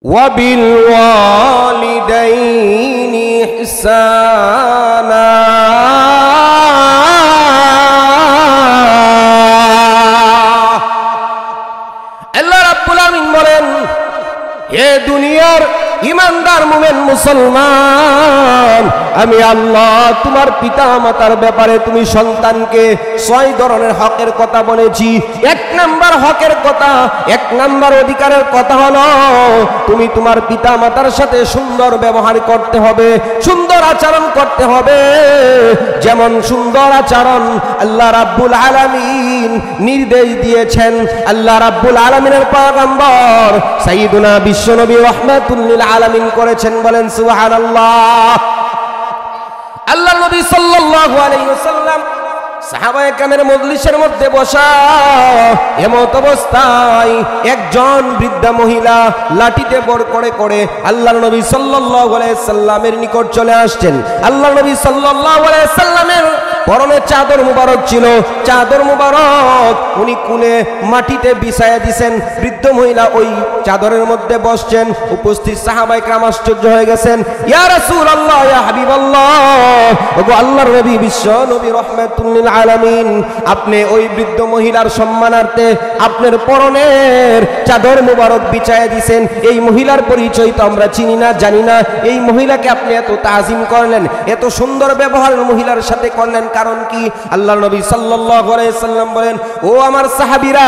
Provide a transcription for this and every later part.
وبالوالدين إحسانا আল্লাহ রাব্বুল আলামিন বলেন, হে দুনিয়ার ইমানদার মুমিন মুসলমান, আমি আল্লাহ তোমার পিতা মাতার ব্যাপারে তুমি সন্তানকে 6 ধরনের হকের কথা বলেছি। 1 নাম্বার হকের কথা, 1 নাম্বার অধিকারের কথা হলো তুমি তোমার পিতা মাতার সাথে সুন্দর ব্যবহার করতে হবে, সুন্দর আচরণ করতে হবে। যেমন সুন্দর আচরণ আল্লাহ রাব্বুল আলামিন নির্দেশ দিয়েছেন। আল্লাহ রাব্বুল আলামিনের পয়গম্বর সাইয়্যিদুনা বিশ্বনবী রাহমাতুল লিল আলামিন করেছেন, বলেন সুবহানাল্লাহ। আল্লাহ নবী সাল্লাল্লাহু আলাইহি ওয়াসাল্লাম সাহাবায়ে কেরামের মজলিসের মধ্যে বসা এমত অবস্থায় একজন বৃদ্ধা মহিলা লাঠিতে বর করে করে আল্লাহর নবী সাল্লাল্লাহু আলাইহি সাল্লামের নিকট চলে আসছেন। আল্লাহর নবী সাল্লাল্লাহু আলাইহি সাল্লামের পরনে চাদর মুবারক ছিল, চাদর মুবারক উনি কুলে মাটিতে বিছায়া দিয়েছেন। বৃদ্ধ মহিলা ওই চাদরের মধ্যে বসছেন। উপস্থিত সাহাবায়ে কেরাম আশ্চর্য হয়ে গেছেন। ইয়া রাসূলুল্লাহ, ইয়া হাবিবাল্লাহ, ওগো আল্লাহর নবী, বিশ্ব নবী রাহমাতুল লিল আলামিন, আপনি ওই বৃদ্ধ মহিলার সম্মানার্থে আপনার পরনের চাদর মুবারক বিছায়া দিয়েছেন। এই মহিলার পরিচয় তো আমরা চিনি না, জানি না। এই মহিলাকে আপনি এত তাজিম করলেন, এত সুন্দর ব্যবহার মহিলার সাথে করলেন, কারণ কি? আল্লাহর নবী সাল্লাল্লাহু আলাইহি সাল্লাম বলেন, ও আমার সাহাবীরা,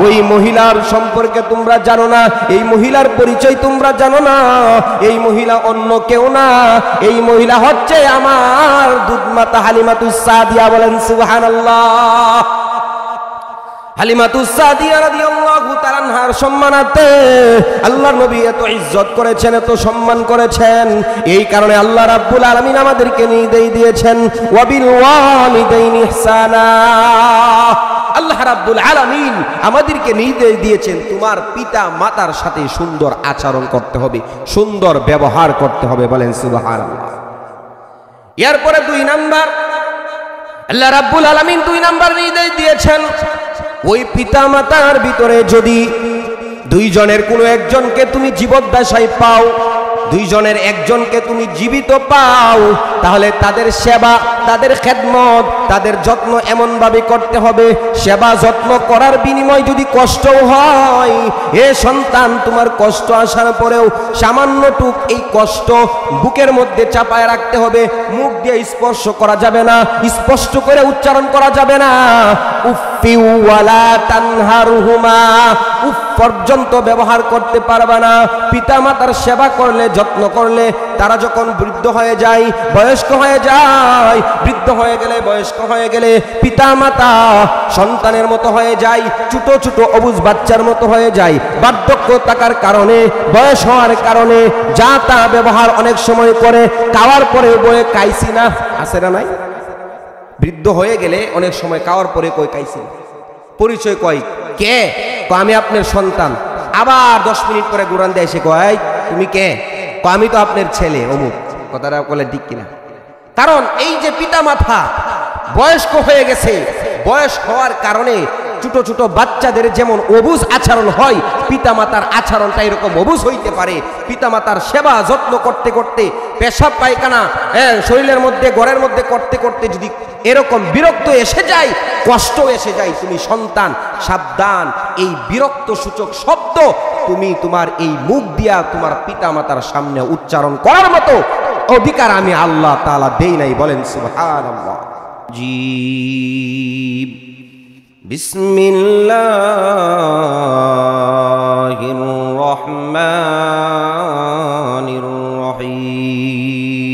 ওই মহিলার সম্পর্কে তোমরা জানো না, এই মহিলার পরিচয় তোমরা জানো না। এই মহিলা অন্য কেউ না, এই মহিলা হচ্ছে আমার দুধমাতা হালিমাতুস সাদিয়া, বলেন সুবহানাল্লাহ। হালিমাতুস সাদিয়া রাদিয়াল্লাহু তাআলা আনহার সম্মানার্থে আল্লাহর নবী এত ইজ্জত করেছেন, এত সম্মান করেছেন। এই কারণে আল্লাহ রাব্বুল আলামিন আমাদেরকে নির্দেশ দিয়েছেন, ওয়াবিল ওয়ালিদাইনি ইহসানা। আল্লাহ রাব্বুল আলামিন আমাদেরকে নির্দেশ দিয়েছেন, তোমার পিতা মাতার সাথে সুন্দর আচরণ করতে হবে, সুন্দর ব্যবহার করতে হবে, বলেন সুবহানাল্লাহ। এরপরে 2 নাম্বার আল্লাহ রাব্বুল আলামিন 2 নাম্বার নির্দেশ দিয়েছেন, ওই পিতা মাতার ভিতরে যদি 2 জনের কোনো একজনকে তুমি জীবদ্দশায় পাও, 2 জনের একজনকে তুমি জীবিত পাও, তাহলে তাদের সেবা, তাদের খেদমত, তাদের যত্ন এমনভাবে করতে হবে, সেবা যত্ন করার বিনিময় যদি কষ্টও হয়, এ সন্তান তোমার কষ্ট আসার পরেও সামান্যটুক এই কষ্ট বুকের মধ্যে চাপায় রাখতে হবে। মুখ দিয়ে স্পর্শ করা যাবে না, স্পষ্ট করে উচ্চারণ করা যাবে না। উফফি ওয়ালা তানহারহুমা, উফ পর্যন্ত ব্যবহার করতে পারবে না। পিতা মাতার সেবা করলে, যত্ন করলে, তারা যখন বৃদ্ধ হয়ে যায়, বয়স্ক হয়ে যায়, বৃদ্ধ হয়ে গেলে, বয়স্ক হয়ে গেলে পিতা মাতা সন্তানের মতো হয়ে যায়, ছোট ছোট অবুঝ বাচ্চার মতো হয়ে যায়। বার্ধক্য থাকার কারণে, বয়স হওয়ার কারণে যা তা ব্যবহার অনেক সময় করে, খাওয়ার পরে বয়ে কাইছি না, আছে না নাই? বৃদ্ধ হয়ে গেলে অনেক সময় খাওয়ার পরে কই কাইছি না, পরিচয় কয় কে, আমি আপনার সন্তান। আবার 10 মিনিট পরে গুরান দিয়ে এসে কয়, তুমি কে? আমি তো আপনার ছেলে অমুক। কথাটা বলে ঠিক কিনা? কারণ এই যে পিতা মাতা বয়স্ক হয়ে গেছে, বয়স হওয়ার কারণে ছোট ছোট বাচ্চাদের যেমন অবুঝ আচরণ হয়, পিতা মাতার আচরণটা এরকম অবুঝ হইতে পারে। পিতা মাতার সেবা যত্ন করতে করতে, পেশাব পায়খানা শরীরের মধ্যে, ঘরের মধ্যে করতে করতে যদি এরকম বিরক্ত এসে যায়, কষ্ট এসে যায়, তুমি সন্তান সাবধান। এই বিরক্ত সূচক শব্দ তুমি তোমার এই মুখ দিয়া তোমার পিতা মাতার সামনে উচ্চারণ করার মতো অধিকার আমি আল্লাহ তাআলা দেই নাই, বলেন সুবহানাল্লাহ। জিব বিসমিল্লাহির রহমানির রহিম।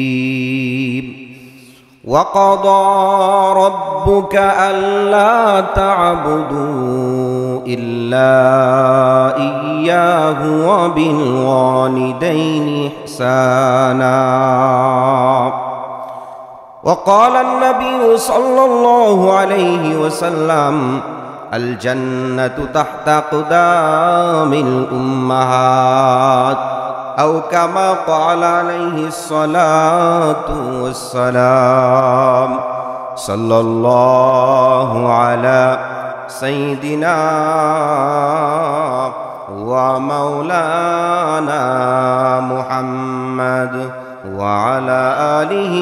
وقضى ربك ألا تعبدوا إلا إياه وبالوالدين إحسانا. وقال النبي صلى الله عليه وسلم الجنة تحت أقدام الأمهات أو كما قال عليه الصلاة والسلام. صلى الله على سيدنا ومولانا محمد وعلى آله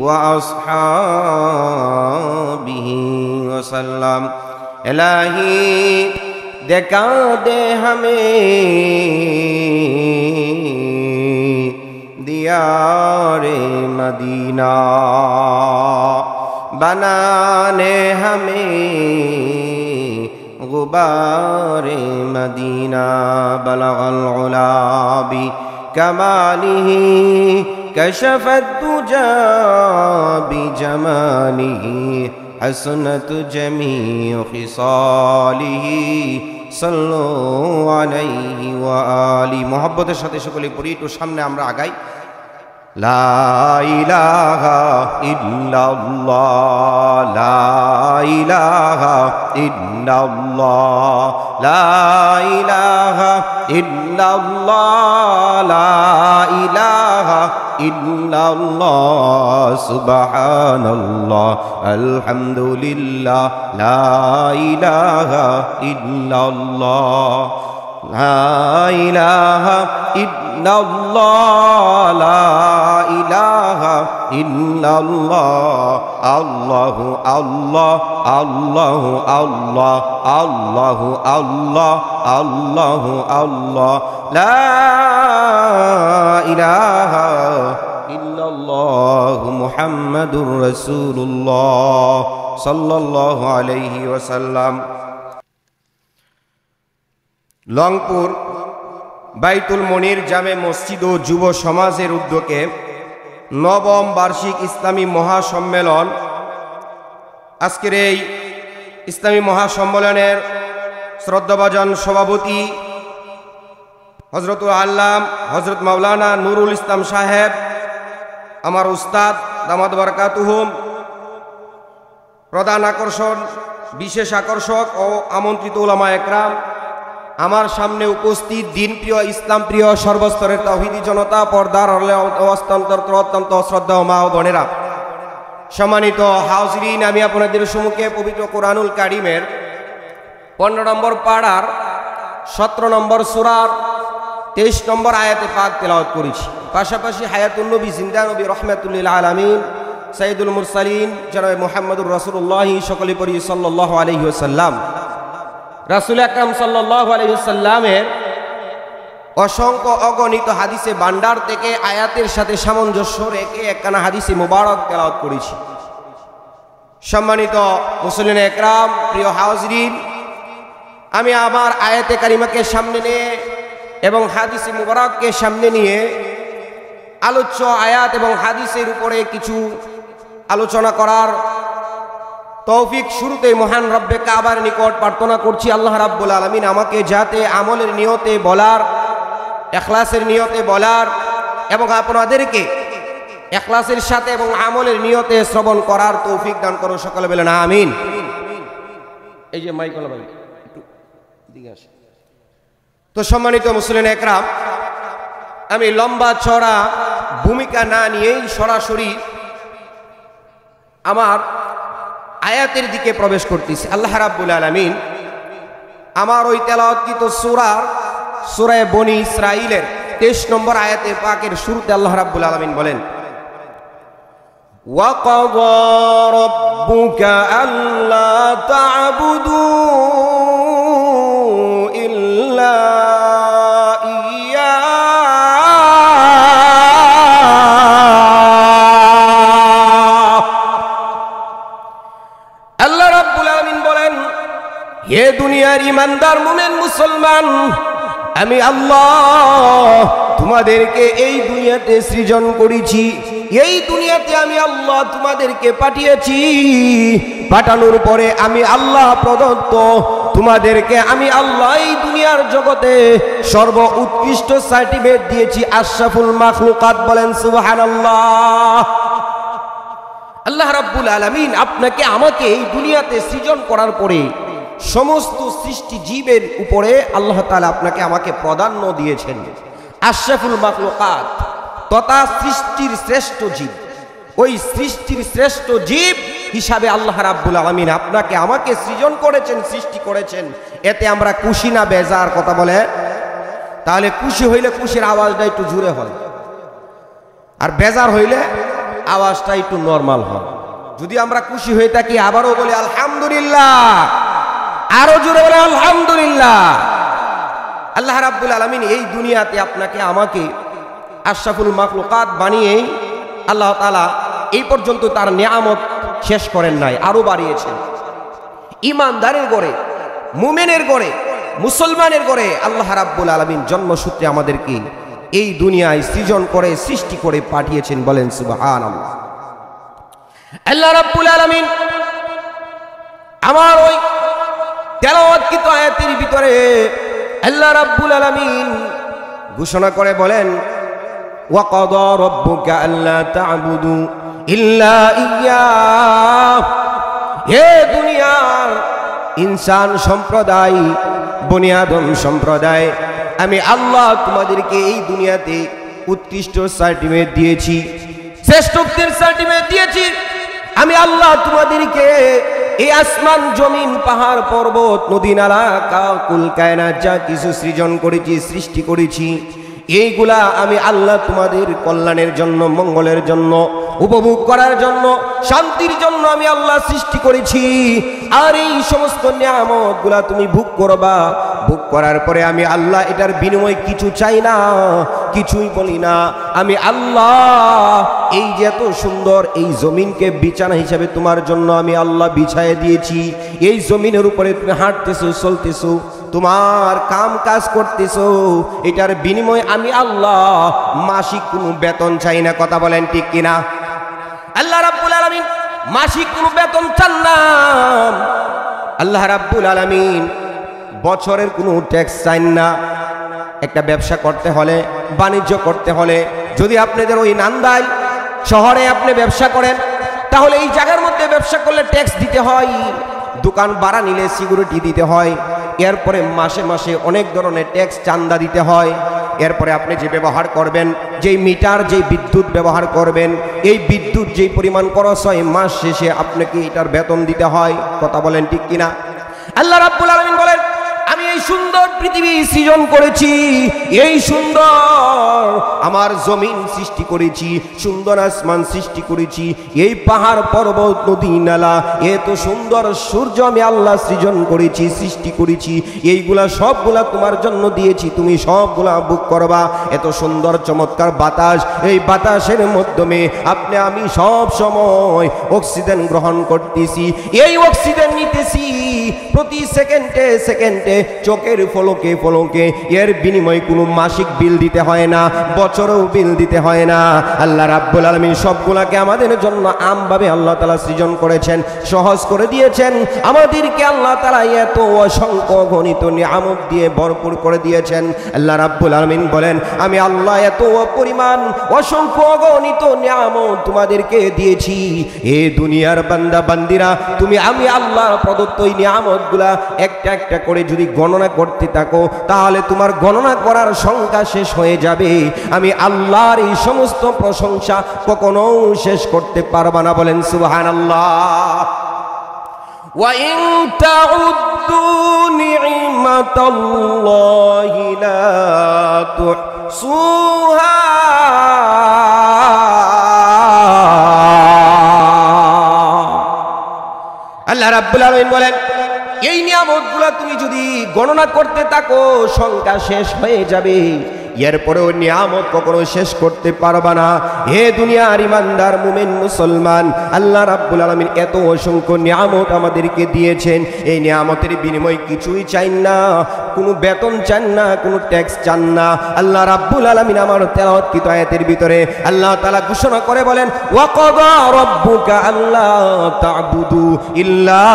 وأصحابه وسلم इलाही दिखा दे हमें दियारे मदीना बनाने हमें गुबारे मदीना बलगल उला बि कमालिही कशफत दुजा बि जमालिही हसनत जमीउ खिसालिही सल्लु अलैहि व आलि। मोहब्बतेर साथे सकले पড়ি, একটু সামনে আমরা আগাই। লা ইলাহা ইল্লাল্লাহ লা ইলাহা ইল্লাল্লাহ লা ইলাহা ইল্লাল্লাহ লা ইলাহা ইল্লাল্লাহ সুবহানাল্লাহ আলহামদুলিল্লাহ লা ইলাহা ইল্লাল্লাহ লা ইলাহা ইল্লাল্লাহ লা ইলাহা ইল্লাল্লাহ আল্লাহু আল্লাহ আল্লাহু আল্লাহ আল্লাহু আল্লাহ আল্লাহু আল্লাহ লা ইলাহা ইল্লাল্লাহ মুহাম্মাদুর রাসূলুল্লাহ সাল্লাল্লাহু আলাইহি ওয়াসাল্লাম। লংপুর বাইতুল মনির জামে মসজিদ ও যুব সমাজের উদ্যোগে নবম বার্ষিক ইসলামী মহাসম্মেলন। আজকের এই ইসলামী মহাসম্মেলনের শ্রদ্ধাভাজন সভাপতি হযরতুল আল্লাম হযরত মাওলানা নুরুল ইসলাম সাহেব, আমার উস্তাদ দামাত বারাকাতুহুম, প্রধান আকর্ষণ, বিশেষ আকর্ষক ও আমন্ত্রিত উলামা একরাম, আমার সামনে উপস্থিত দিনপ্রিয় ইসলাম প্রিয় সর্বস্তরের তাওহীদি জনতা, পর্দার অত্যন্ত শ্রদ্ধা ও মা ও বোনেরা, সম্মানিত হাজিরিন, আমি আপনাদের সম্মুখে পবিত্র কোরআনুল কারীমের 15 নম্বর পাড়ার 17 নম্বর সূরার 23 নম্বর আয়াতে পাক তেলাওয়াত করেছি। পাশাপাশি হায়াতুন নবী, জিন্দা নবী, রহমাতুল লিল আলামিন, সাইয়্যিদুল মুরসালিন জনাব মুহাম্মদুর রাসূলুল্লাহ সকলে পড়ি সাল্লাল্লাহু আলাইহি ওয়াসাল্লাম। রাসূল আকরাম সাল্লাল্লাহু আলাইহি ওয়াসাল্লামের অসংখ্য অগণিত হাদিসে ভান্ডার থেকে আয়াতের সাথে সামঞ্জস্য রেখে একখানা হাদিসে মুবারক তেলাওয়াত করেছি। সম্মানিত মুসলিম একরাম, প্রিয় হাজিরিন, আমি আমার আয়াতে কারিমাকে সামনে নিয়ে এবং হাদিসে মুবারককে সামনে নিয়ে আলোচ্য আয়াত এবং হাদিসের উপরে কিছু আলোচনা করার তৌফিক শুরুতে মহান রব্বে কাবার নিকট প্রার্থনা করছি, আল্লাহ রাব্বুল আলামিন আমাকে যাতে আমলের নিয়তে বলার, ইখলাসের নিয়তে বলার এবং আপনাদেরকে ইখলাসের সাথে এবং আমলের নিয়তে শ্রবণ করার তৌফিক দান করো। সকলে বলেন আমিন। এই যে মাইক ভাই একটু দিকে আসে। তো সম্মানিত মুসলিম একরাম, আমি লম্বা চড়া ভূমিকা না নিয়েই সরাসরি আমার আয়াতের দিকে প্রবেশ করতেছি। আল্লাহ রাব্বুল আলামিন আমার ওই তেলাওয়াতকৃত সূরা বনি ইসরাঈলের 23 নম্বর আয়াতে পাকের শুরুতে আল্লাহ রাব্বুল আলামিন বলেন, ওয়া ক্বাদা রাব্বুকা আল্লা তা'বুদু ইল্লা হে দুনিয়ার ইমানদার মুমিন মুসলমান, আমি আল্লাহ তোমাদেরকে এই দুনিয়াতে সৃজন করেছি, এই দুনিয়াতে আমি আল্লাহ তোমাদেরকে পাঠিয়েছি। পাঠানোর পরে আমি আল্লাহ প্রদত্ত তোমাদেরকে আমি আল্লাহ এই দুনিয়ার জগতে সর্ব উৎকৃষ্ট সার্টিফিকেট দিয়েছি, আশরাফুল মাখলুকাত। বলেন সুবহানাল্লাহ। আল্লাহ রাব্বুল আলামিন আপনাকে আমাকে এই দুনিয়াতে সৃজন করার পরে সমস্ত সৃষ্টি জীবের উপরে আল্লাহ তাআলা আপনাকে আমাকে প্রাধান্য দিয়েছেন, আশরাফুল মাখলুকাত তথা সৃষ্টির শ্রেষ্ঠ জীব। ওই সৃষ্টির শ্রেষ্ঠ জীব হিসাবে আল্লাহ রাব্বুল আলামিন আপনাকে আমাকে সৃজন করেছেন, সৃষ্টি করেছেন, এতে আমরা খুশি না বেজার? কথা বলে। তাহলে খুশি হইলে খুশির আওয়াজটা একটু জোরে হয়, আর বেজার হইলে আওয়াজটা একটু নরমাল হয়। যদি আমরা খুশি হয়ে থাকি আবারও বলে আলহামদুলিল্লাহ, আরো জোরে বলে আলহামদুলিল্লাহ। আল্লাহ রাব্বুল আলামিন এই দুনিয়াতে আপনাকে আমাকে আশরাফুল মাখলুকাত বানিয়ে আল্লাহ তাআলা এই পর্যন্ত তার নিয়ামত শেষ করেন নাই, আরো বাড়িয়েছেন। ঈমানদারের ঘরে, মুমিনের ঘরে, মুসলমানের ঘরে আল্লাহ রাব্বুল আলামিন জন্মসূত্রে আমাদেরকে এই দুনিয়ায় সৃজন করে, সৃষ্টি করে পাঠিয়েছেন। বলেন সুবহানাল্লাহ। আল্লাহ রাব্বুল আলামিন আমার ওই তেলাওয়াতকৃত আয়াতের ভিতরে আল্লাহ রাব্বুল আলামিন ঘোষণা করে বলেন, ওয়া ক্বাদা রাব্বুকা আল্লা তা'বুদু ইল্লা ইয়্যাহু। হে দুনিয়ার ইনসান সম্প্রদায়, বনি আদম সম্প্রদায়, আমি আল্লাহ তোমাদেরকে এই দুনিয়াতে উৎকৃষ্ট সার্টিফিকেট দিয়েছি, শ্রেষ্ঠত্বের সার্টিফিকেট দিয়েছি। আমি আল্লাহ তোমাদেরকে এই আসমান, জমিন, পাহাড়, পর্বত, নদী, নালা, কুল কায়নাত যা কিছু সৃজন করেছি, সৃষ্টি করেছি, এইগুলা আমি আল্লাহ তোমাদের কল্যাণের জন্য, মঙ্গলের জন্য, উপভোগ করার জন্য, শান্তির জন্য আমি আল্লাহ সৃষ্টি করেছি। আর এই সমস্ত নিয়ামতগুলা তুমি ভোগ করবা। ভোগ করার পরে আমি আল্লাহ এটার বিনিময় কিছু চাই না, কিছুই বলি না। আমি আল্লাহ এই যে এত সুন্দর এই জমিনকে বিছানা হিসাবে তোমার জন্য আমি আল্লাহ বিছায় দিয়েছি। এই জমিনের উপরে তুমি হাঁটতেছো, চলতেছো, তোমার কাম কাজ করতেছো, এটার বিনিময়ে আমি আল্লাহ মাসিক কোনো বেতন চাই না। কথা বলেন ঠিক কিনা? আল্লাহ রাব্বুল আলামিন মাসিক কোনো বেতন চান না। আল্লাহ রাব্বুল আলামিন বছরের কোনো ট্যাক্স চান না। একটা ব্যবসা করতে হলে, বাণিজ্য করতে হলে, যদি আপনাদের ওই নান্দাইল শহরে আপনি ব্যবসা করেন, তাহলে এই জায়গার মধ্যে ব্যবসা করলে ট্যাক্স দিতে হয়, দোকান ভাড়া নিলে সিকিউরিটি দিতে হয়, এরপরে মাসে মাসে অনেক ধরনের ট্যাক্স চান্দা দিতে হয়। এরপরে আপনি যে ব্যবহার করবেন, যেই মিটার, যেই বিদ্যুৎ ব্যবহার করবেন, এই বিদ্যুৎ যেই পরিমাণ খরচ হয়, মাস শেষে আপনাকে এটার বেতন দিতে হয়। কথা বলেন ঠিক কিনা? আল্লাহ রাব্বুল আলামিন বলেন, আমি এই সুন্দর পৃথিবী সৃজন করেছি, এই সুন্দর আমার জমিন সৃষ্টি করেছি, সুন্দর আসমান সৃষ্টি করেছি, এই পাহাড়, পর্বত, নদী, নালা, এত সুন্দর সূর্য আমি আল্লাহ সৃজন করেছি, সৃষ্টি করেছি। এইগুলা সবগুলা তোমার জন্য দিয়েছি, তুমি সবগুলা ভোগ করবা। এত সুন্দর চমৎকার বাতাস, এই বাতাসের মাধ্যমে আপনি আমি সব সময় অক্সিজেন গ্রহণ করতেছি, এই অক্সিজেন নিতেছি প্রতি সেকেন্ডে সেকেন্ডে, চোখের ফলকে ফলকে। এর বিনিময়ে কোনো মাসিক বিল দিতে হয় না, বছরেও বিল দিতে হয় না। আল্লাহ রাব্বুল আলামিন সবগুলাকে আমাদের জন্য আমভাবে আল্লাহ তাআলা সৃজন করেছেন, সহজ করে দিয়েছেন। আমাদেরকে আল্লাহ তাআলা এত অসংখ্য গণিত নিয়ামত দিয়ে ভরপুর করে দিয়েছেন। আল্লাহ রাব্বুল আলামিন বলেন, আমি আল্লাহ এত পরিমাণ অসংখ্য গণিত নিয়ামত তোমাদেরকে দিয়েছি। এ দুনিয়ার বান্দা বান্দিরা, তুমি আমি আল্লাহর প্রদত্ত এই নিয়ামতগুলা একটা একটা করে যদি গণনা করতে থাকো, তাহলে তোমার গণনা করার সংখ্যা শেষ হয়ে যাবে। আমি আল্লাহর এই সমস্ত প্রশংসা কখনো শেষ করতে পারবা না। বলেন সুবহানাল্লাহ। ওয়া ইন তাউদ্দু নি'মাতাল্লাহি লা তুহসুহা। আল্লাহ রাব্বুল আলামিন বলেন, এই নিয়ামতগুলো তুমি যদি গণনা করতে থাকো, সংখ্যা শেষ হয়ে যাবে। এরপরেও নিয়ামত কখনো শেষ করতে পারবা না। হে দুনিয়ার ইমানদার মুমিন মুসলমান, আল্লাহ রাব্বুল আলামিন এত অসংখ্য নিয়ামত আমাদেরকে দিয়েছেন। এই নিয়ামতের বিনিময়ে কিছুই চাই না, কোনো বেতন চান না, কোনো ট্যাক্স চান না। আল্লাহ রাব্বুল আলামিন আমার তেলাওয়াতকৃত আয়াতের ভিতরে আল্লাহ তাআলা ঘোষণা করে বলেন, ওয়া ক্বাদা রাব্বুকা আল্লা তা'বুদু ইল্লা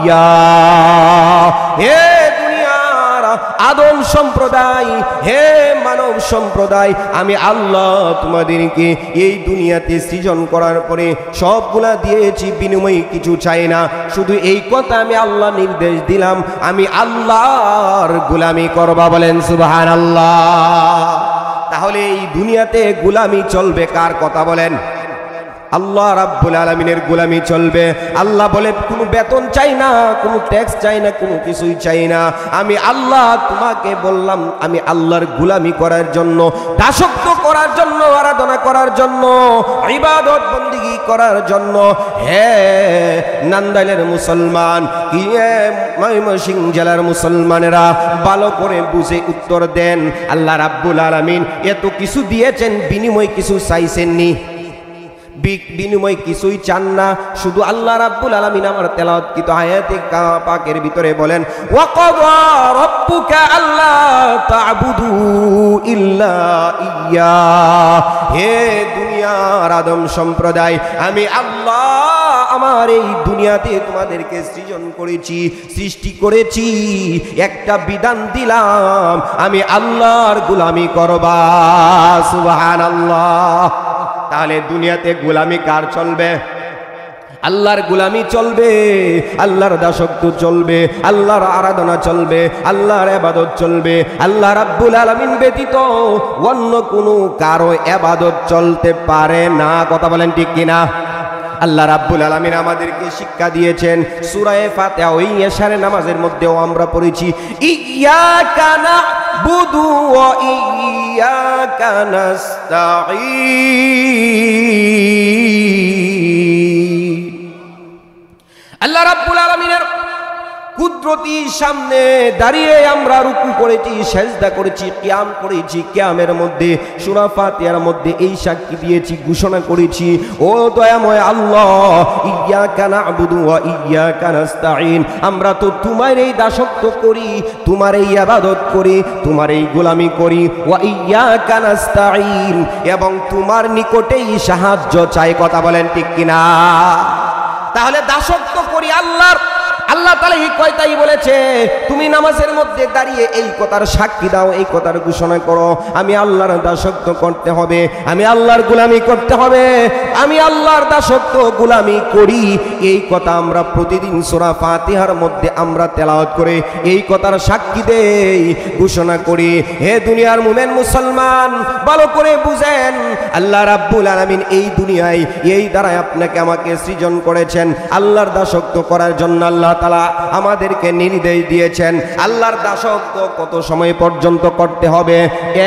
ইয়্যাহু। হে দুনিয়ার আদম সম্প্রদায়, হে মানব সম্প্রদায়, আমি আল্লাহ তোমাদেরকে এই দুনিয়াতে সৃজন করার পরে সবগুলা দিয়েছি, বিনিময়ে কিছু চাই না। শুধু এই কথা আমি আল্লাহ নির্দেশ দিলাম, আমি আল্লাহর গোলামি করবা। বলেন সুবহানাল্লাহ। তাহলে এই দুনিয়াতে গোলামি চলবে কার? কথা বলেন। আল্লাহ রাব্বুল আলামিনের গোলামি চলবে। আল্লাহ বলে কোনো বেতন চাই না, কোনো ট্যাক্স চাই না, কোনো কিছুই চাই না। আমি আল্লাহ তোমাকে বললাম আমি আল্লাহর গোলামি করার জন্য, দাসত্ব করার জন্য, আরাধনা করার জন্য, ইবাদত বন্দেগী করার জন্য। হে নান্দাইলের মুসলমান, কি ময়মনসিংহ জেলার মুসলমানেরা ভালো করে বুঝে উত্তর দেন। আল্লাহ রাব্বুল আলামিন এত কিছু দিয়েছেন, বিনিময় কিছু চাইছেননি, বিনিময় কিছুই চান না। শুধু আল্লাহ রাব্বুল আলামিন আমার তেলাওয়াতকৃত আয়াতে পাকের ভিতরে বলেন, ওয়া ক্বাদা রাব্বুকা আল্লা তা'বুদু ইল্লা ইয়্যা। হে দুনিয়ার আদম সম্প্রদায়, আমি আল্লাহ আমার এই দুনিয়াতে তোমাদেরকে সৃষ্টি করেছি, একটা বিধান দিলাম, আমি আল্লাহর গোলামি করবা। সুবহানাল্লাহ। তাহলে দুনিয়াতে গোলামি কার চলবে? আল্লাহর গোলামি চলবে, আল্লাহর দাসত্ব চলবে, আল্লাহর আরাধনা চলবে, আল্লাহর ইবাদত চলবে। আল্লাহ রাব্বুল আলামিন ব্যতীত অন্য কোনো কারো ইবাদত চলতে পারে না। কথা বলেন ঠিক কিনা? আল্লাহ রাব্বুল আলামিন আমাদেরকে শিক্ষা দিয়েছেন সূরা ফাতিহা, ওই এশারের নামাজের মধ্যেও আমরা পড়েছি, ইয়্যাকা না'বুদু ওয়া ইয়্যাকা নাস্তাঈন। আল্লাহ রাব্বুল আলামিনের কুদরতির সামনে দাঁড়িয়ে আমরা রুকু করেছি, সেজদা করেছি, কিয়াম করেছি। কিয়ামের মধ্যে সূরা ফাতিহার মধ্যে এই সাক্ষী দিয়েছি, ঘোষণা করেছি, ও দয়াময় আল্লাহ, ইয়্যাকা না'বুদু ওয়া ইয়্যাকা নাস্তাঈন। আমরা তো তোমার এই দাসত্ব করি, তোমার এই ইবাদত করি, তোমার এই গোলামি করি। ওয়া ইয়্যাকা নাস্তাঈন, এবং তোমার নিকটেই সাহায্য চাই। কথা বলেন ঠিক কিনা? তাহলে দাসত্ব করি আল্লাহর। আল্লাহ তাআলা এই কয়টাই বলেছে, তুমি নামাজের মধ্যে দাঁড়িয়ে এই কথার সাক্ষী দাও, এই কথার ঘোষণা করো, আমি আল্লাহর দাসত্ব করতে হবে, আমি আল্লাহর গোলামি করতে হবে, আমি আল্লাহর দাসত্ব গোলামি করি। এই কথা আমরা প্রতিদিন সূরা ফাতিহার মধ্যে আমরা তেলাওয়াত করে এই কথার সাক্ষী দেই, ঘোষণা করি। হে দুনিয়ার মুমিন মুসলমান, ভালো করে বুঝেন, আল্লাহ রাব্বুল আলামিন এই দুনিয়ায় এই দ্বারাই আপনাকে আমাকে সৃজন করেছেন আল্লাহর দাসত্ব করার জন্য। আল্লাহ তাআলা আমাদেরকে নির্দেশ দিয়েছেন আল্লাহর দাসত্ব কত সময় পর্যন্ত করতে হবে?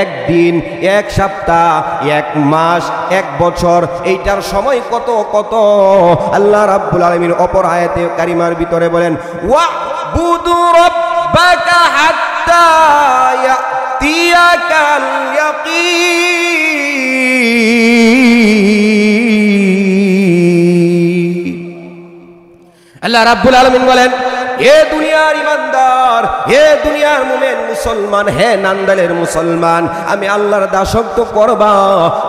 একদিন, এক সপ্তাহ, এক মাস, এক বছর, এইটার সময় কত কত। আল্লাহ রাব্বুল আলামিন অপর আয়াতে কারিমার ভিতরে বলেন, ওয়া'বুদু রাব্বাকা হাত্তা ইয়াতিয়াকাল ইয়াকিন। আল্লাহ রাব্বুল আলামিন বলেন, হে দুনিয়ার ইমানদার, হে দুনিয়ার মুমিন মুসলমান, হে নান্দালের মুসলমান, আমি আল্লাহর দাসত্ব করবা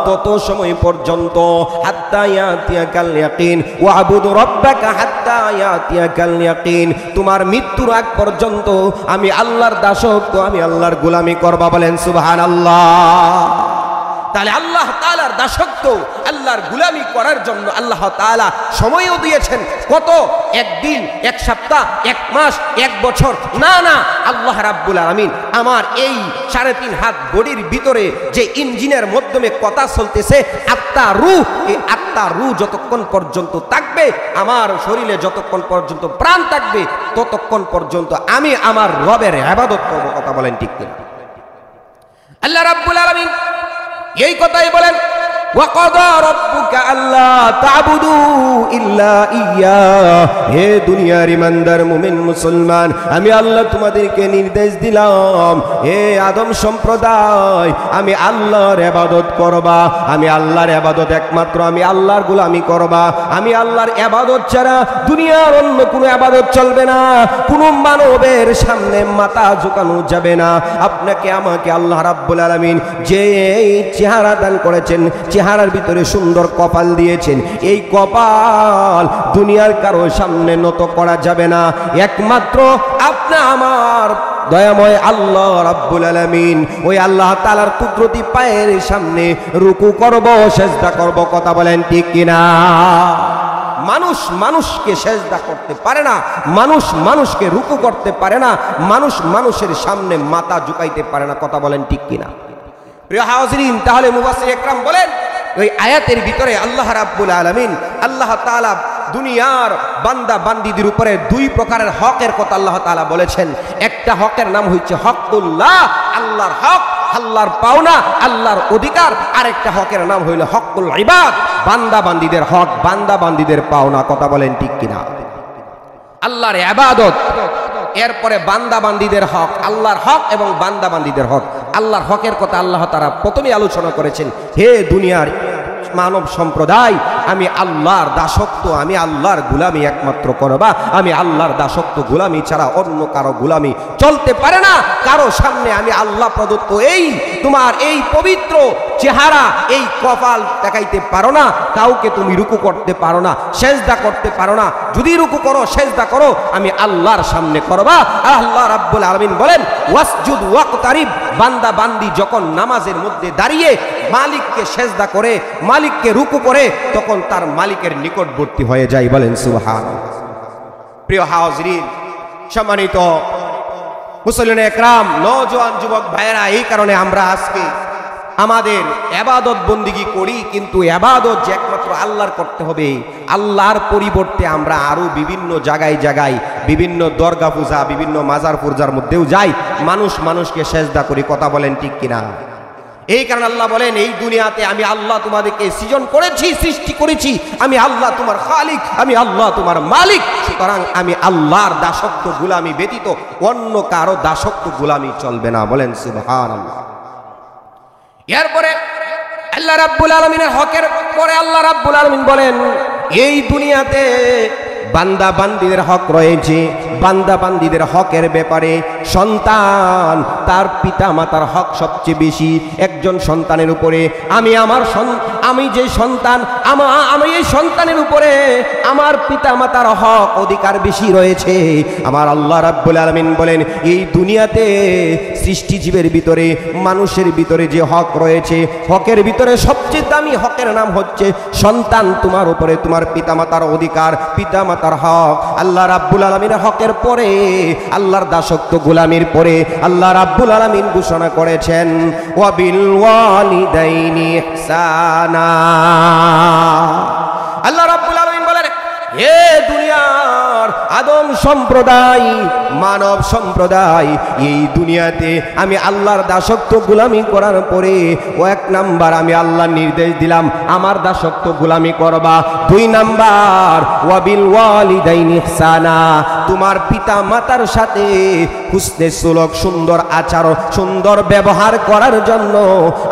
তত সময় পর্যন্ত, হাত্তা ইয়াতিয়াকাল ইয়াকিন, ওয়া'বুদু রাব্বাকা হাত্তা ইয়াতিয়াকাল ইয়াকিন। তোমার মৃত্যুর আগ পর্যন্ত আমি আল্লাহর দাসত্ব, আমি আল্লাহর গোলামি করবা। বলেন সুবহানাল্লাহ। তাহলে আল্লাহ তাআলার দাসত্ব, আল্লাহর গোলামি করার জন্য আল্লাহ তাআলা সময়ও দিয়েছেন। কত? একদিন, এক সপ্তাহ, এক মাস, এক বছর না, না। আল্লাহ রাব্বুল আলামিন আমার এই 3.5 হাত বডির ভিতরে যে ইঞ্জিনের মাধ্যমে কথা চলতেছে, আত্মা রূহ, এই আত্মা রূহ যতক্ষণ পর্যন্ত থাকবে, আমার শরীরে যতক্ষণ পর্যন্ত প্রাণ থাকবে, ততক্ষণ পর্যন্ত আমি আমার রবের ইবাদত করব। কথা বলেন ঠিক কিনা? আল্লাহ রাব্বুল আলামিন এই কথাই বলেন, ওয়া ক্বাদা রাব্বুকা আল্লা তা'বুদু ইল্লা ইয়্যা। হে দুনিয়ার ইমানদার মুমিন মুসলমান, আমি আল্লাহ তোমাদেরকে নির্দেশ দিলাম, হে আদম সম্প্রদায়, আমি আল্লাহর ইবাদত করবা, আমি আল্লাহর ইবাদত একমাত্র আমি আল্লাহর গোলামি করবা। আমি আল্লাহর ইবাদত ছাড়া দুনিয়ার অন্য কোনো ইবাদত চলবে না। কোনো মানবের সামনে মাথা ঝুঁকানো যাবে না। আপনাকে আমাকে আল্লাহ রাব্বুল আলামিন যে চেহারা দান করেছেন, চেহারার ভিতরে সুন্দর কপাল দিয়েছেন, এই কপাল দুনিয়ার কারো সামনে নত করা যাবে না। একমাত্র আপনি আমার দয়াময় আল্লাহ রাব্বুল আলামিন, ওই আল্লাহ তাআলার কুদরতি পায়ের সামনে রুকু করব, সেজদা করব। কথা বলেন ঠিক কিনা? মানুষ মানুষকে সেজদা করতে পারে না, মানুষ মানুষকে রুকু করতে পারে না, মানুষ মানুষের সামনে মাথা ঝুঁকাইতে পারে না। কথা বলেন ঠিক কিনা? প্রিয় হাজিরিন, তাহলে মুফাসসির ইকরাম বলেন, ওই আয়াতের ভিতরে আল্লাহ রাব্বুল আলামিন আল্লাহ তাআলা দুনিয়ার বান্দা বান্দীদের উপরে দুই প্রকারের হকের কথা আল্লাহ তাআলা বলেছেন। একটা হকের নাম হচ্ছে হকুল্লাহ, আল্লাহর হক, আল্লাহর পাওনা, আল্লাহর অধিকার। আরেকটা হকের নাম হইল হকুল ইবাদ, বান্দা বান্দীদের হক, বান্দা বান্দীদের পাওনা। কথা বলেন ঠিক কিনা? আল্লাহর ইবাদত, এরপরে বান্দা বান্দীদের হক, আল্লাহর হক এবং বান্দা বান্দীদের হক। আল্লাহর হকের কথা আল্লাহ তাআলা প্রথমে আলোচনা করেছেন, হে দুনিয়ার মানব সম্প্রদায়, আমি আল্লাহর দাসত্ব, আমি আল্লাহর গুলামি একমাত্র করবা। আমি আল্লাহর দাসত্ব গুলামি ছাড়া অন্য কারো গুলামি চলতে পারে না। কারো সামনে আমি আল্লাহ প্রদত্ত এই তোমার এই পবিত্র চেহারা, এই কপাল দেখাইতে পারো না। কাউকে তুমি রুকু করতে পারো না, সেজদা করতে পারো না। যদি রুকু করো, সেজদা করো, আমি আল্লাহর সামনে করবা। আল্লাহ রাব্বুল আলামিন বলেন, ওয়াসজুদ ওয়াকতারিব, বান্দা বান্দি যখন নামাজের মধ্যে দাঁড়িয়ে মালিককে সেজদা করে, মালিককে রুকু করে, তখন তার মালিকের নিকটবর্তী হয়ে যায়। বলেন সুবহানাল্লাহ। প্রিয় হাজিরিন, সম্মানিত মুসল্লিনে একরাম, নওজোয়ান যুবক ভাইয়েরা, এই কারণে আমরা আজকে আমাদের ইবাদত বন্দিগি করি, কিন্তু ইবাদত যে একমাত্র আল্লাহর করতে হবে, আল্লাহর পরিবর্তে আমরা আরো বিভিন্ন জায়গায় জায়গায় বিভিন্ন দরগা পূজা, বিভিন্ন মাজার পূজার মধ্যেও যাই, মানুষ মানুষকে সেজদা করি। কথা বলেন ঠিক কিনা? এই কারণে আল্লাহ বলেন, এই দুনিয়াতে আমি আল্লাহ তোমাদেরকে সৃজন করেছি, সৃষ্টি করেছি, আমি আল্লাহ তোমার খালিক, আমি আল্লাহ তোমার মালিক। সুতরাং আমি আল্লাহর দাসত্ব গুলামি ব্যতীত অন্য কারো দাসত্ব গুলামি চলবে না। বলেন সুবহানাল্লাহ। এরপরে আল্লাহ রাব্বুল আলামিনের হকের পরে আল্লাহ রাব্বুল আলামিন বলেন, এই দুনিয়াতে বান্দা বান্দীদের হক রয়েছে। বান্দা বান্দীদের হকের ব্যাপারে সন্তান, তার পিতা মাতার হক সবচেয়ে বেশি। একজন সন্তানের উপরে আমি যে সন্তান, আমি এই সন্তানের উপরে আমার পিতা মাতার হক অধিকার বেশি রয়েছে। আমার আল্লাহ রাব্বুল আলামিন বলেন, এই দুনিয়াতে সৃষ্টিজীবের ভিতরে, মানুষের ভিতরে যে হক রয়েছে, হকের ভিতরে সবচেয়ে দামি হকের নাম হচ্ছে সন্তান। তোমার উপরে তোমার পিতা মাতার অধিকার, পিতা মাতার হক। আল্লাহ রাব্বুল আলামিনের হকের পরে, আল্লাহর দাসত্ব গোলামির পরে আল্লাহ রাব্বুল আলামিন ঘোষণা করেছেন, ওয়া বিল ওয়ালিদাইনি ইহসানা। আল্লাহ রাব্বুল আলামিন বলেন, হে দুনিয়ার আদম সম্প্রদায়, মানব সম্প্রদায়, এই দুনিয়াতে আমি আল্লাহর দাসত্ব গোলামি করার পরে ও এক নাম্বার আমি আল্লাহ নির্দেশ দিলাম, আমার দাসত্ব গোলামি করবা। দুই নাম্বার, ওয়াবিল ওয়ালিদাইনি ইহসানা, তোমার পিতা মাতার সাথে হুসনে সুলুক, সুন্দর আচরণ, সুন্দর ব্যবহার করার জন্য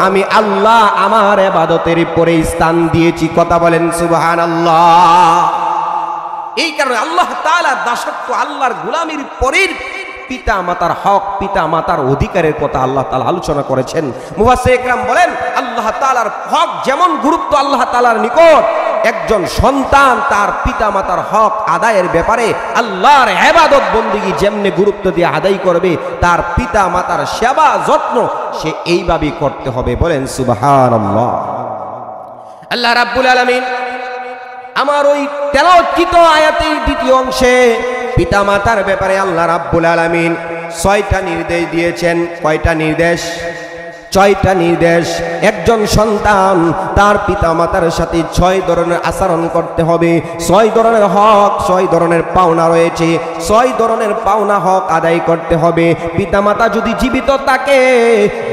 আমি আল্লাহ আমার ইবাদতের পরে স্থান দিয়েছি। কথা বলেন সুবহানাল্লাহ। এই কারণে আল্লাহ তাআলার দাসত্ব, আল্লাহর গোলামির পরের পিতা মাতার হক, পিতা মাতার অধিকারের কথা আল্লাহ তাআলা আলোচনা করেছেন। মুফাসসির ইকরাম বলেন, আল্লাহ তাআলার হক যেমন গুরুত্ব আল্লাহ তাআলার নিকট, একজন সন্তান তার পিতা মাতার হক আদায়ের ব্যাপারে আল্লাহর ইবাদত বন্দেগী যেমনি গুরুত্ব দিয়ে আদায় করবে, তার পিতা মাতার সেবা যত্ন সে এইভাবেই করতে হবে। বলেন সুবহানাল্লাহ। আল্লাহ রাব্বুল আলামিন আমার ওই তেলাওয়াতকৃত আয়াতের দ্বিতীয় অংশে পিতা মাতার ব্যাপারে আল্লাহ রাব্বুল আলামিন 6টা নির্দেশ দিয়েছেন। কয়টা নির্দেশ? 6টা নির্দেশ। একজন সন্তান তার পিতা মাতার সাথে 6 ধরনের আচরণ করতে হবে। 6 ধরনের হক, 6 ধরনের পাওনা রয়েছে। 6 ধরনের পাওনা হক আদায় করতে হবে। পিতা মাতা যদি জীবিত থাকে,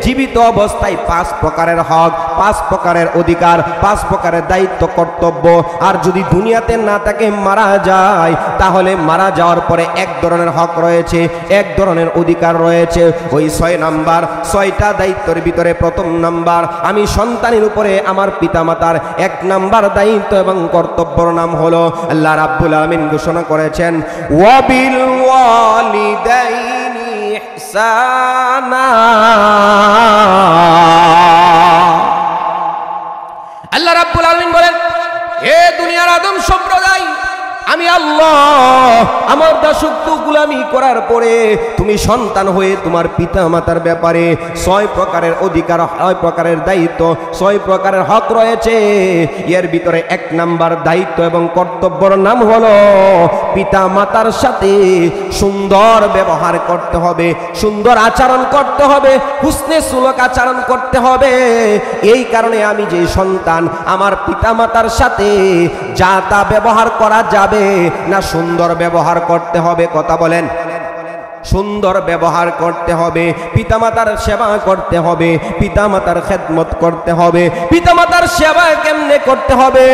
জীবিত অবস্থায় 5 প্রকারের হক, 5 প্রকারের অধিকার, 5 প্রকারের দায়িত্ব, কর্তব্য। আর যদি দুনিয়াতে না থাকে, মারা যায়, তাহলে মারা যাওয়ার পরে 1 ধরনের হক রয়েছে, 1 ধরনের অধিকার রয়েছে। ওই 6 নাম্বার 6টা দায়িত্বের ভিতরে প্রথম নাম্বার, আমি সন্তানের উপরে আমার পিতামাতার 1 নাম্বার দায়িত্ব এবং কর্তব্যর নাম হলো, আল্লাহ রাব্বুল আলামিন ঘোষণা করেছেন, ওয়াবিল ওয়ালিদাইনি ইহসানা। আল্লাহ রাব্বুল আলামিন বলেন, হে দুনিয়ার আদম সম্প্রদায়, আমি আমি আল্লাহ আমার দাসত্ব গোলামি করার পরে তুমি সন্তান হয়ে তোমার পিতা মাতার ব্যাপারে 6 প্রকারের অধিকার, 6 প্রকারের দায়িত্ব, 6 প্রকারের হক রয়েছে। এর ভিতরে 1 নাম্বার দায়িত্ব এবং কর্তব্যের নাম হলো পিতা মাতার সাথে সুন্দর ব্যবহার করতে হবে, সুন্দর আচরণ করতে হবে, হুসনে সুলুক আচরণ করতে হবে। এই কারণে আমি যে সন্তান, আমার পিতা মাতার সাথে যা তা ব্যবহার করা যাবে না, সুন্দর ব্যবহার করতে হবে। কথা বলেন, সুন্দর ব্যবহার করতে হবে, পিতামাতার সেবা করতে হবে, পিতামাতার খেদমত করতে হবে। পিতামাতার সেবা কেমনে করতে হবে?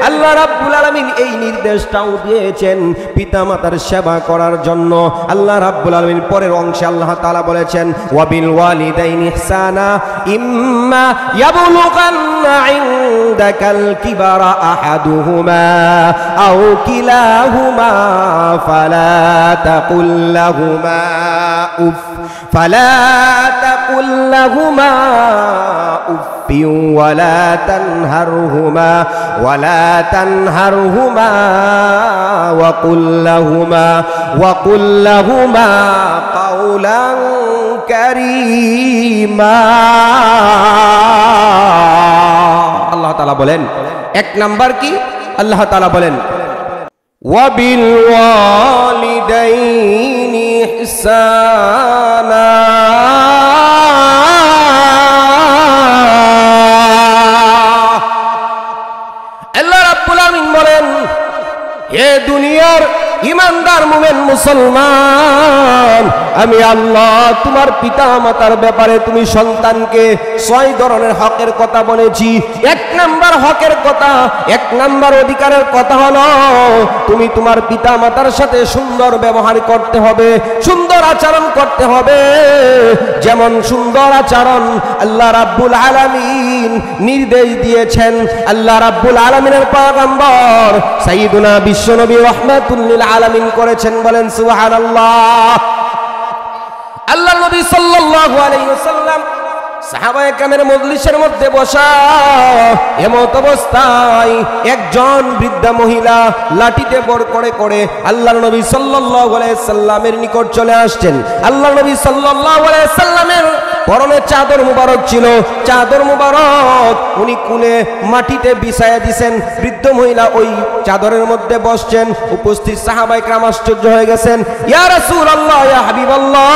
আল্লাহ রাব্বুল আলামিন এই নির্দেশটাও দিয়েছেন পিতামাতার সেবা করার জন্য। আল্লাহ রাব্বুল আলামিন পরের অংশে আল্লাহ তাআলা বলেছেন, ওয়াবিল ওয়ালিদাইনি ইহসানা ইম্মা ইয়াবলুগান্না ইনদাকাল কিবারা আহাদুহুমা আও কিলাহুমা ফালা তাকুল লাহুমা فلا تقل لهما أف ولا تنهرهما وقل لهما قولا كريما। আল্লাহ তাআলা বলেন 1 নাম্বার কি? আল্লাহ তাআলা বলেন وبالوالدين إحسانا। আল্লাহ রাব্বুল আলামিন বলেন, হে দুনিয়ার ইমানদার মুমিন মুসলমান, আমি আল্লাহ তোমার পিতা মাতার ব্যাপারে তুমি সন্তানকে 6 ধরনের হকের কথা বলেছি। 1 নাম্বার হকের কথা, 1 নাম্বার অধিকারের কথা হলো তুমি তোমার পিতা মাতার সাথে সুন্দর ব্যবহার করতে হবে, সুন্দর আচরণ করতে হবে। যেমন সুন্দর আচরণ আল্লাহ রাব্বুল আলামিন নির্দেশ দিয়েছেন। আল্লাহ রাব্বুল আলামিনের পয়গম্বর সাইয়্যিদুনা বিশ্বনবী রাহমাতুল লিল আলামিন করেছেন, বলেন সুবহানাল্লাহ। আল্লাহর নবী সাল্লাল্লাহু আলাইহি ওয়াসাল্লাম সাহাবায়ে কেরামের মজলিসের মধ্যে বসা এমত অবস্থায় একজন বৃদ্ধা মহিলা লাঠিতে বর করে আল্লাহর নবী সাল্লাল্লাহু আলাইহি সাল্লামের নিকট চলে আসছেন। আল্লাহর নবী সাল্লাল্লাহু আলাইহি সাল্লামের পরনে চাদর মুবারক ছিল, চাদর মুবারক উনি কুলে মাটিতে বিছায়া দিয়েছেন। বৃদ্ধ মহিলা ওই চাদরের মধ্যে বসছেন। উপস্থিত সাহাবায়ে কেরাম আশ্চর্য হয়ে গেছেন। ইয়া রাসূলুল্লাহ, ইয়া হাবিবাল্লাহ,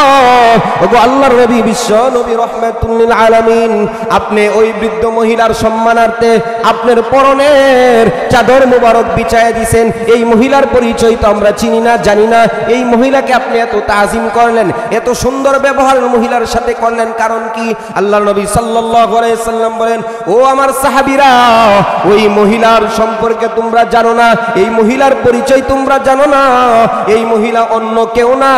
ওগো আল্লাহর নবী, বিশ্ব নবী রাহমাতুল লিল আলামিন, আপনি ওই বৃদ্ধ মহিলার সম্মানার্থে আপনার পরনের চাদর মুবারক বিছায়া দিয়েছেন। এই মহিলার পরিচয় তো আমরা চিনি না, জানি না। এই মহিলাকে আপনি এত তাজিম করলেন, এত সুন্দর ব্যবহার মহিলার সাথে করলেন, কারণ কি? আল্লাহর নবী সাল্লাল্লাহু আলাইহি সাল্লাম বলেন, ও আমার সাহাবীরা, ওই মহিলার সম্পর্কে তোমরা জানো না, এই মহিলার পরিচয় তোমরা জানো না। এই মহিলা অন্য কেউ না,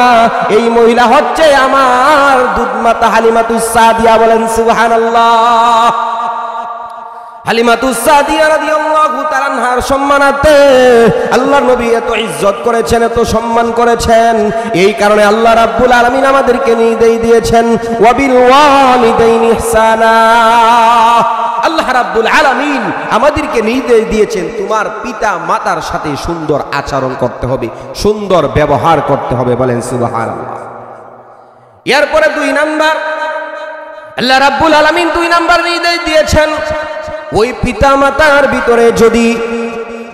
এই মহিলা হচ্ছে আমার দুধমাতা হালিমাতুস সাদিয়া। বলেন সুবহানাল্লাহ। হালিমাতুস সাদিয়া রাদিয়াল্লাহু তাআলা আনহার সম্মানার্থে আল্লাহর নবী এত ইজ্জত করেছেন, এত সম্মান করেছেন। এই কারণে আল্লাহ রাব্বুল আলামিন আমাদেরকে নির্দেশ দিয়েছেন, ওয়াবিল ওয়ালিদাইনি ইহসানা। আল্লাহ রাব্বুল আলামিন আমাদেরকে নির্দেশ দিয়েছেন তোমার পিতা মাতার সাথে সুন্দর আচরণ করতে হবে, সুন্দর ব্যবহার করতে হবে। বলেন সুবহানাল্লাহ। এরপরে 2 নাম্বার আল্লাহ রাব্বুল আলামিন 2 নাম্বার নির্দেশ দিয়েছেন, ওই পিতা মাতার ভিতরে যদি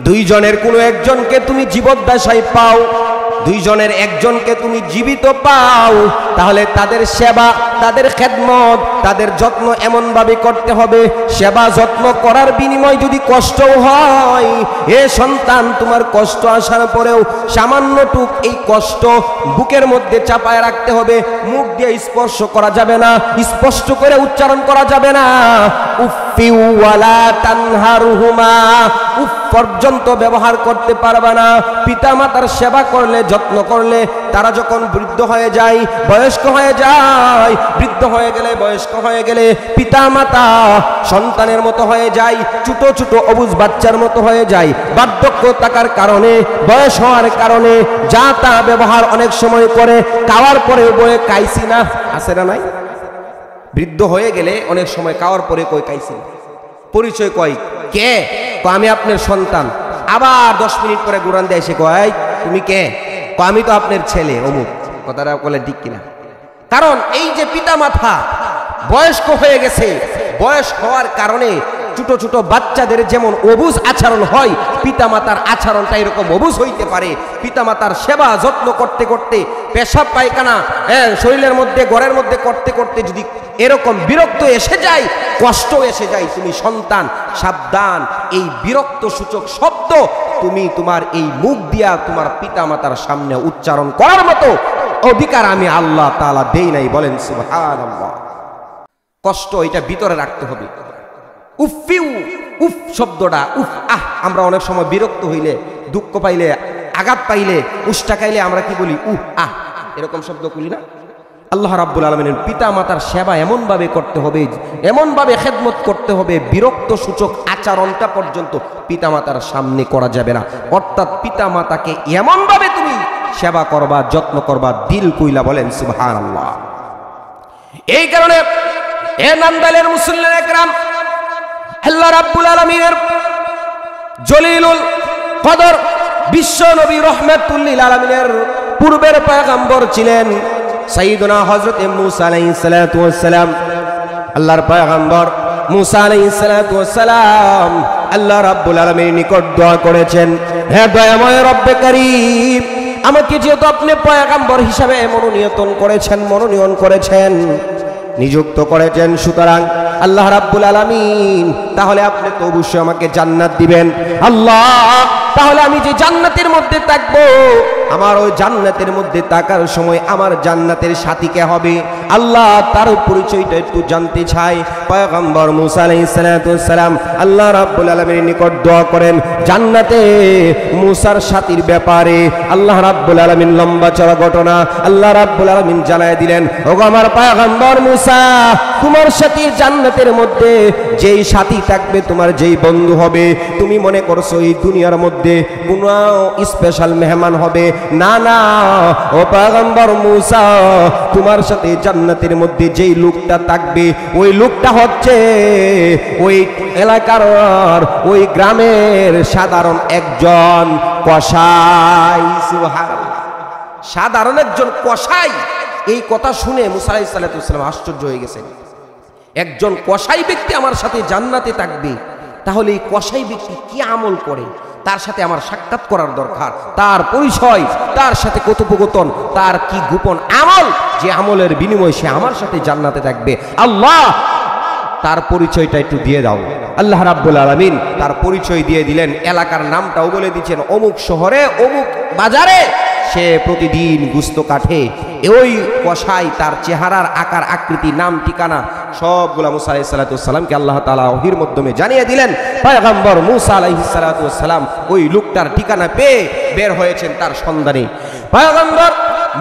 2 জনের কোনো একজনকে তুমি জীবদ্দশায় পাও, 2 জনের একজনকে তুমি জীবিত পাও, তাহলে তাদের সেবা, তাদের খেদমত, তাদের যত্ন এমনভাবে করতে হবে, সেবা যত্ন করার বিনিময় যদি কষ্টও হয়, এ সন্তান তোমার কষ্ট আসার পরেও সামান্যটুক এই কষ্ট বুকের মধ্যে চাপায় রাখতে হবে। মুখ দিয়ে স্পর্শ করা যাবে না, স্পষ্ট করে উচ্চারণ করা যাবে না। উফি ওয়ালা তানহারহুমা, উফ পর্যন্ত ব্যবহার করতে পারবে না। পিতা মাতার সেবা করলে, যত্ন করলে, তারা যখন বৃদ্ধ হয়ে যায়, বয়স্ক হয়ে যায়, বৃদ্ধ হয়ে গেলে, বয়স্ক হয়ে গেলে পিতা মাতা সন্তানের মতো হয়ে যায়, ছোট ছোট অবুঝ বাচ্চার মতো হয়ে যায়। বার্ধক্য থাকার কারণে, বয়স হওয়ার কারণে যা তা ব্যবহার অনেক সময় করে, খাওয়ার পরে বয়ে কাইছি না, আছে না নাই? বৃদ্ধ হয়ে গেলে অনেক সময় খাওয়ার পরে কই কাইছি, পরিচয় কয় কে? আমি আপনার সন্তান, আবার 10 মিনিট পরে ঘুরান দিয়ে এসে কয় তুমি কে? আমি তো আপনার ছেলে অমুক। কথাটা বলে ঠিক কিনা? কারণ এই যে পিতা মাতা বয়স্ক হয়ে গেছে, বয়স হওয়ার কারণে ছোট ছোট বাচ্চাদের যেমন অবুঝ আচরণ হয়, পিতামাতার আচরণটা এরকম অবুঝ হইতে পারে। পিতামাতার সেবা যত্ন করতে করতে, পেশাব পায়খানা শরীরের মধ্যে ঘরের মধ্যে করতে করতে যদি এরকম বিরক্ত এসে যায়, কষ্ট এসে যায়, তুমি সন্তান সাবধান। এই বিরক্ত সূচক শব্দ তুমি তোমার এই মুখ দিয়া তোমার পিতামাতার সামনে উচ্চারণ করার মতো অধিকার আমি আল্লাহ তাআলা দেই নাই। বলেন সুবহানাল্লাহ। কষ্ট এটা ভিতরে রাখতে হবে। উফিউ, উফ শব্দটা, উফ আহ, আমরা অনেক সময় বিরক্ত হইলে, দুঃখ পাইলে, আঘাত পাইলে, উষ্টা খাইলে আমরা কি বলি? উফ আহ, এরকম শব্দ বলি না? আল্লাহ রাব্বুল আলামিনের পিতা মাতার সেবা এমন ভাবে করতে হবে, এমন ভাবে খেদমত করতে হবে, বিরক্ত সূচক আচরণটা পর্যন্ত পিতা মাতার সামনে করা যাবে না। অর্থাৎ পিতা মাতাকে এমন ভাবে তুমি সেবা করবা, যত্ন করবা, দিল কইলা। বলেন সুবহানাল্লাহ। এই কারণে এ নান্দালের মুসল্লিরা একরাম, আল্লাহ রাব্বুল আলামিনের জলিলুল কদর বিশ্ব নবী রাহমাতুল লিল আলামিনের পূর্বের পয়গম্বর ছিলেন সাইয়্যিদুনা হযরত মূসা আলাইহিস সালাতু ওয়াস সালাম। আল্লাহর পয়গম্বর মূসা আলাইহিস সালাতু ওয়াস সালাম আল্লাহ রাব্বুল আলামিনের নিকট দোয়া করেছেন, হে দয়াময় রব্বে কারীম, আমাকে যেহেতু আপনি পয়গম্বর হিসাবে মনোনয়ন করেছেন, নিযুক্ত করেছেন, সুতরাং আল্লাহ রাব্বুল আলামিন তাহলে আপনি তো অবশ্যই আমাকে জান্নাত দিবেন। আল্লাহ, তাহলে আমি যে জান্নাতের মধ্যে থাকবো, আমার ওই জান্নাতের মধ্যে থাকার সময় আমার জান্নাতের সাথী কে হবে? আল্লাহ তার পরিচয়টা একটু জানতে চাই। পয়গম্বর মূসা আলাইহিস সালাতু ওয়াস সালাম আল্লাহ রাব্বুল আলামিনের নিকট দোয়া করেন জান্নাতে মূসার সাথীর ব্যাপারে। আল্লাহ রাব্বুল আলামিন লম্বা চড়া ঘটনা আল্লাহ রাব্বুল আলামিন জানায় দিলেন, ওগো আমার পয়গম্বর মূসা, তোমার সাথী জান্নাতের মধ্যে যেই সাথী থাকবে, তোমার যেই বন্ধু হবে, তুমি মনে করছো এই দুনিয়ার মধ্যে কোনো স্পেশাল মেহমান হবে? না না, ও পয়গম্বর মূসা, তোমার সাথে জান্নাতের মধ্যে যেই লোকটা থাকবে, ওই লোকটা হচ্ছে ওই এলাকার, ওই গ্রামের সাধারণ একজন কসাই। সুবহানাল্লাহ, সাধারণ একজন কসাই। এই কথা শুনে মূসা আলাইহিস সালাতু ওয়াস সালাম আশ্চর্য হয়ে গেছেন। একজন কসাই ব্যক্তি আমার সাথে জান্নাতে থাকবে, তাহলে এই কসাই ব্যক্তি কি আমল করে? তার সাথে আমার সাক্ষাৎ করার দরকার, তার পরিচয়, তার সাথে কথোপকথন, তার কি গোপন আমল, যে আমলের বিনিময়ে সে আমার সাথে জান্নাতে থাকবে। আল্লাহ, তার পরিচয়টা একটু দিয়ে দাও। আল্লাহ রাব্বুল আলামিন তার পরিচয় দিয়ে দিলেন, এলাকার নামটাও বলে দিচ্ছেন, অমুক শহরে অমুক বাজারে সে প্রতিদিন গুস্ত কাটে। ওই কসাই তার চেহারার আকার আকৃতি, নাম, ঠিকানা সবগুলা মূসা আলাইহিস সালাতু ওয়াস সালামকে আল্লাহ তাআলা ওহীর মাধ্যমে জানিয়ে দিলেন। পয়গম্বর মূসা আলাইহিস সালাতু ওয়াস সালাম ওই লোকটার ঠিকানা পেয়ে বের হয়েছেন তার সন্ধানে। পয়গম্বর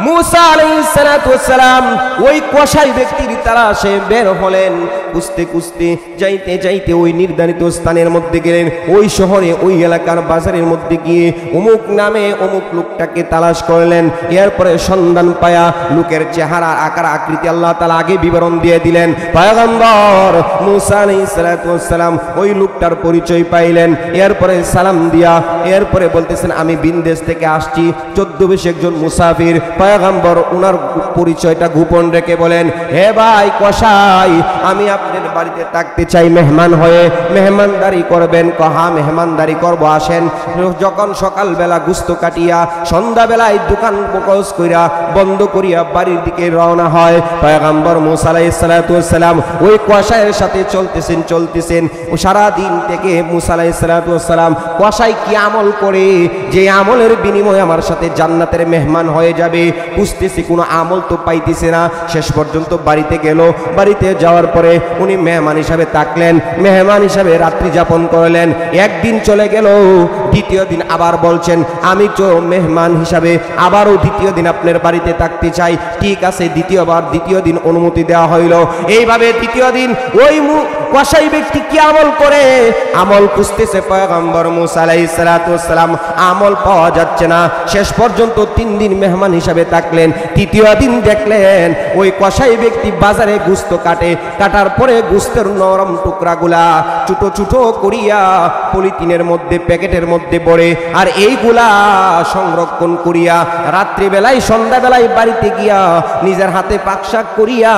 মূসা আলাইহিস সালাতু ওয়াস সালাম ওই কসাই ব্যক্তির তালাশে বের হলেন। খুঁজতে খুঁজতে যাইতে যাইতে ওই নির্ধারিত স্থানের মধ্যে গেলেন। ওই শহরে, ওই এলাকার বাজারের মধ্যে গিয়ে অমুক নামে অমুক লোকটাকে তালাশ করলেন। এরপরে সন্ধান পায়া লোকের চেহারা, আকার, আকৃতি আল্লাহ তাআলা আগে বিবরণ দিয়ে দিলেন। পয়গম্বর মূসা আলাইহিস সালাতু ওয়াস সালাম ওই লোকটার পরিচয় পাইলেন। এরপরে সালাম দিয়া এরপরে বলতেছেন, আমি বিনদেশ থেকে আসছি, 14 একজন মুসাফির। পয়গম্বর ওনার পরিচয়টা গোপন রেখে বলেন, হে ভাই কসাই, আমি আপনার বাড়িতে থাকতে চাই মেহমান হয়ে, মেহমানদারি করবেন? কহা মেহমানদারি করব, আসেন। যখন সকালবেলা গুস্ত কাটিয়া সন্ধ্যাবেলায় দোকান ক্লোজ কইরা বন্ধ করিয়া বাড়ির দিকে রওনা হয়। পয়গম্বর মূসা আলাইহিস সালাতু ওয়াস সালাম ওই কসাইয়ের সাথে চলতেছেন। ও সারা দিন থেকে মূসা আলাইহিস সালাতু ওয়াস সালাম কসাই কি আমল করে, যে আমলের বিনিময়ে আমার সাথে জান্নাতের মেহমান হয়ে যাবে, বুঝতেছি কোনো আমল তো পাইতেছে না। শেষ পর্যন্ত বাড়িতে গেল। বাড়িতে যাওয়ার পরে উনি মেহমান হিসাবে থাকলেন, মেহমান হিসাবে রাত্রি যাপন করলেন। একদিন চলে গেল, দ্বিতীয় দিন আবার বলছেন, আমি তো মেহমান হিসাবে আবারও দ্বিতীয় দিন আপনার বাড়িতে থাকতে চাই। ঠিক আছে, দ্বিতীয় দিন অনুমতি দেওয়া হইল। এইভাবে দ্বিতীয় দিন ওই কসাই ব্যক্তি কি আমল করে, আমল খুঁজতেছে পয়গম্বর মূসা আলাইহিস সালাতু ওয়াস সালাম, আমল পাওয়া যাচ্ছে না। শেষ পর্যন্ত 3 দিন মেহমান হিসাবে বসে থাকলেন। তৃতীয় দিন দেখলেন ওই কসাই ব্যক্তি বাজারে গোশত কাটার পরে গোশতের নরম টুকরাগুলা ছোট ছোট করিয়া পলিথিনের মধ্যে প্যাকেটের মধ্যে ভরে আর এইগুলা সংরক্ষণ করিয়া রাত্রিবেলায় সন্ধ্যাবেলায় বাড়িতে গিয়া নিজের হাতে পাকশাক করিয়া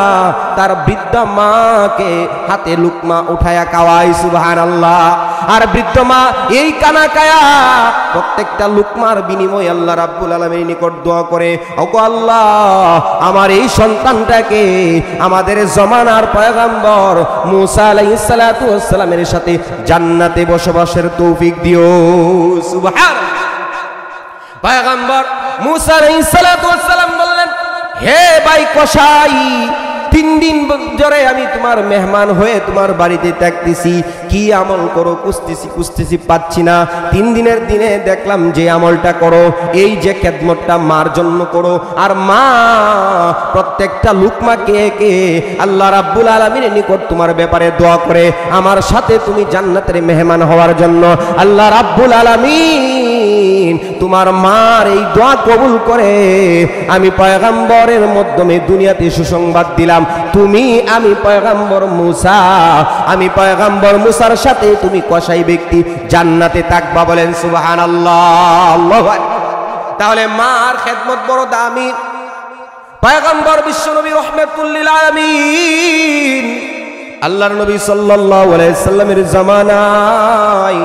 তার বৃদ্ধা মাকে হাতে লুকমা উঠায়া খাওয়ায়। সুবহানাল্লাহ। আর বৃদ্ধ মা এই কানা কায়া প্রত্যেকটা লুকমার বিনিময়ে আল্লাহ রাব্বুল আলামিনের নিকট দোয়া করে, ওগো আল্লাহ আমার এই সন্তানটাকে আমাদের জমানার পয়গম্বর মুসা আলাইহিস সালাতু ওয়াস সালামের সাথে জান্নাতে বসবাসের তৌফিক দিও। সুবহানাল্লাহ। পয়গম্বর মুসা আলাইহিস সালাতু ওয়াস সালাম বললেন, হে ভাই কসাই, 3 দিন ধরে আমি তোমার মেহমান হয়ে তোমার বাড়িতে থাকতেছি, কি আমল করো খুঁজতেছি পাচ্ছি না। 3 দিনের দিনে দেখলাম যে আমলটা করো, এই যে খেদমতটা মার জন্য করো, আর মা প্রত্যেকটা লুকমা কে আল্লাহ রাব্বুল আলামিনের নিকট তোমার ব্যাপারে দোয়া করে আমার সাথে তুমি জান্নাতের মেহমান হওয়ার জন্য আল্লাহ রাব্বুল আলামিন তোমার মার এই দোয়া কবুল করে আমি পয়গম্বরের মাধ্যমে দুনিয়াতে সুসংবাদ দিলাম, আমি পয়গম্বর মুসার সাথে তুমি কসাই ব্যক্তি জান্নাতে থাকবা। বলেন সুবহানাল্লাহ। আল্লাহু আকবার। তাহলে মার খেদমত বড় দামি। পয়গম্বর বিশ্বনবী রাহমাতুল লিল আলামিন আল্লাহর নবী সাল্লাল্লাহু আলাইহি সাল্লামের জামানায়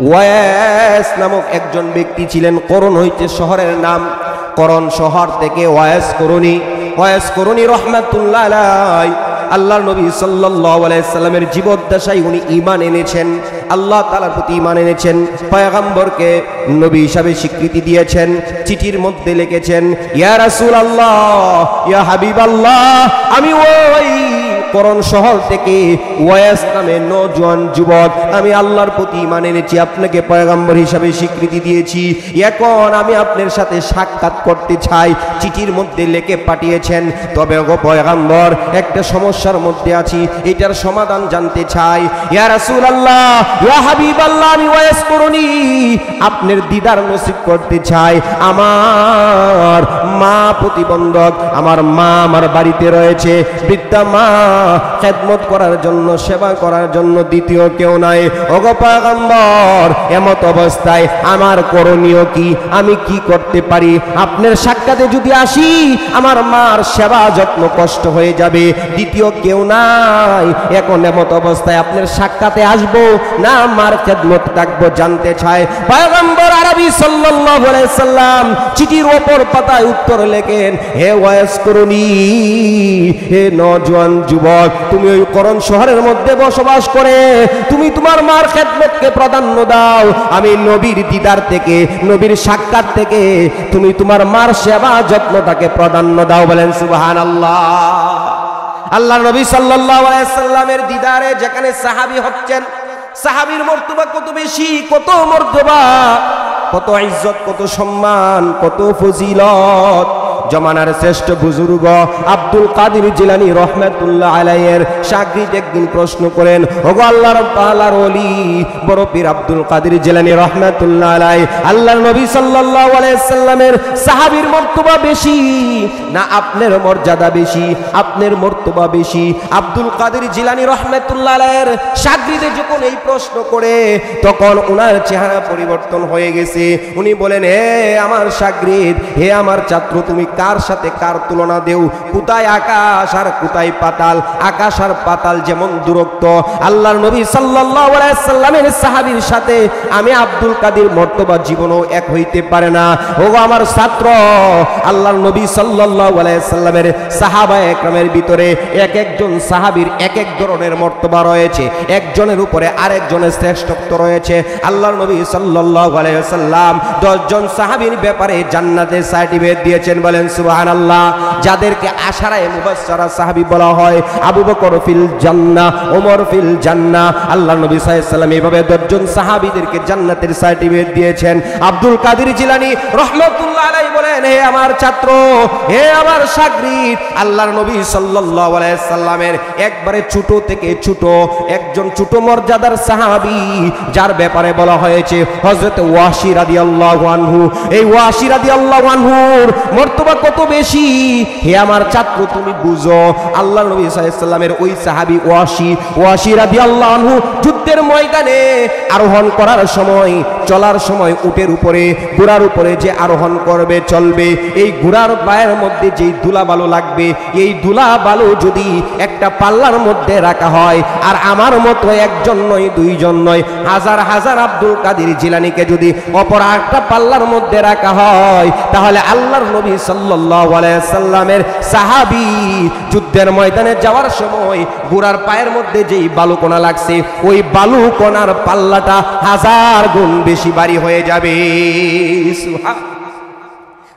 ওয়াস নামক একজন ব্যক্তি ছিলেন। করণ হইতে শহরের নাম, করণ শহর থেকে ওয়াস করণী রাহমাতুল্লাহ আলাইহি আল্লাহর নবী সাল্লাল্লাহু আলাইহি সাল্লামের জীবদ্দশায় উনি ঈমান এনেছেন, আল্লাহ তাআলার প্রতি ঈমান এনেছেন, পয়গম্বরকে নবী হিসাবে স্বীকৃতি দিয়েছেন। চিঠির মধ্যে লিখেছেন, ইয়া রাসূলুল্লাহ, ইয়া হাবিবাল্লাহ, আমি ওই করণ শহর থেকে ওয়াস নামে নওজোয়ান যুবক, আমি আল্লাহর প্রতি ঈমান এনেছি, আপনাকে পয়গম্বর হিসাবে স্বীকৃতি দিয়েছি, এখন আমি আপনার সাথে সাক্ষাৎ করতে চাই। চিঠির মধ্যে লিখে পাঠিয়েছেন, তবে গো পয়গম্বর একটা সমস্যার মধ্যে আছি, এটার সমাধান জানতে চাই। ইয়া রাসূলুল্লাহ, ইয়া হাবিবাল্লাহ, আমি ওয়াস করণী আপনার দিদার নসিব করতে চাই। আমার মা প্রতিবন্ধক, আমার মা আমার বাড়িতে রয়েছে, বৃদ্ধা মা, খেদমত করার জন্য সেবা করার জন্য দ্বিতীয় কেউ নাই। ওগো পয়গম্বর, এমত অবস্থায় আমার করণীয় কি, আমি কি করতে পারি? আপনার সাক্ষাতে যদি আসি আমার মার সেবা যত্ন কষ্ট হয়ে যাবে, দ্বিতীয় কেউ নাই, এখন এমত অবস্থায় আপনার সাক্ষাতে আসবো না মার খেদমত থাকবো জানতে চায়। পয়গম্বর আরবি সাল্লাল্লাহু আলাইহি সাল্লাম চিঠির ওপর পাতায় উত্তর লেখেন, হে ওয়াস করণী, হে নওজোয়ান যুবক, তুমি ওই করণ শহরের মধ্যে বসবাস করে তুমি তোমার মার খেদমতকে প্রাধান্য দাও, আমি নবীর দিদার থেকে, নবীর সাক্ষাৎ থেকে তুমি তোমার মার সেবা যত্নটাকে প্রাধান্য দাও। বলেন সুবহানাল্লাহ। আল্লাহর নবী সাল্লাল্লাহু আলাইহি সাল্লামের দিদারে যেখানে সাহাবী হচ্ছেন, সাহাবীর মর্তবা কত বেশি, কত মর্তবা, কত ইজ্জত, কত সম্মান, কত ফজিলত। জমানার শ্রেষ্ঠ বুজুর্গ আব্দুল কাদের জিলানী রাহমাতুল্লাহ আলাইহির শাগরিদ একদিন প্রশ্ন করেন, ওগো আল্লাহর তাআলার ওলি বড় পীর আব্দুল কাদের জিলানী রাহমাতুল্লাহ আলাইহি, আল্লাহর নবী সাল্লাল্লাহু আলাইহি সাল্লামের সাহাবীর মর্তবা বেশি না আপনার মর্যাদা বেশি? আপনার মর্তবা বেশি। আব্দুল কাদের জিলানী রাহমাতুল্লাহ আলাইহির শাগরিদে যখন এই প্রশ্ন করে তখন ওনার চেহারা পরিবর্তন হয়ে গেছে। উনি বলেন, হে আমার শাগরিদ, হে আমার ছাত্র, তুমি কার সাথে কার তুলনা দেও? কোথায় আকাশ আর কোথায় পাতাল? আকাশ আর পাতাল যেমন দূরত্ব, আল্লাহর নবী সাল্লাল্লাহু আলাইহি সাল্লামের সাহাবীর সাথে আমি আব্দুল কাদের মর্তবা জীবনও এক হইতে পারে না। ওগো আমার ছাত্র, আল্লাহর নবী সাল্লাল্লাহু আলাইহি সাল্লামের সাহাবায়ে একরামের ভিতরে এক একজন সাহাবীর এক এক ধরনের মর্তবা রয়েছে, একজনের উপরে আরেকজনের শ্রেষ্ঠত্ব রয়েছে। আল্লাহর নবী সাল্লাল্লাহু আলাইহি সাল্লাম 10 জন সাহাবীর ব্যাপারে জান্নাতের সার্টিফিকেট দিয়েছেন। বলেন বলেন সুবহানাল্লাহ। যাদেরকে আশারায়ে মুবাশশারা সাহাবী বলা হয়, আবু বকর ফিল জান্নাহ, ওমর ফিল জান্নাহ। আল্লাহর নবী সাল্লাল্লাহু আলাইহি ওয়াসাল্লাম এইভাবে 10 জন সাহাবীদেরকে জান্নাতের সার্টিফিকেট দিয়েছেন। আব্দুল কাদের জিলানী রাহমাতুল্লাহ আলাইহি বলেন, হে আমার ছাত্র, হে আমার শাগরিদ, আল্লাহর নবী সাল্লাল্লাহু আলাইহি ওয়াসাল্লামের একবারে ছোট থেকে ছোট একজন ছোট মর্যাদার সাহাবী যার ব্যাপারে বলা হয়েছে হযরত ওয়াসি রাদিয়াল্লাহু আনহু। এই ওয়াসি রাদিয়াল্লাহু আনহুর মর্তবা কত বেশি, হে আমার ছাত্র তুমি বুঝো। আল্লাহর নবী সাল্লাল্লাহু আলাইহি ওয়াসাল্লামের ওই সাহাবী ওয়াসি রাদিয়াল্লাহু আনহু যুদ্ধের ময়দানে আরোহণ করার সময়, চলার সময় উটের উপরে, ঘোড়ার উপরে যে আরোহণ করবে, চলবে, এই ঘোড়ার পায়ের মধ্যে যেই ধুলা বালু লাগবে, এই ধুলা বালু যদি একটা পাল্লার মধ্যে রাখা হয়, আর আমার মতো একজন নয়, দুইজন নয়, হাজার হাজার আব্দুল কাদের জিলানীকে যদি অপর একটা পাল্লার মধ্যে রাখা হয়, তাহলে আল্লাহর নবী সাল্লাল্লাহু আলাইহি ওয়াসাল্লামের সাহাবী যুদ্ধের ময়দানে যাওয়ার সময় ঘোড়ার পায়ের মধ্যে যেই বালুকণা লাগছে, ওই বালুকণার পাল্লাটা 1000 গুণ বেশি ভারী হয়ে যাবে।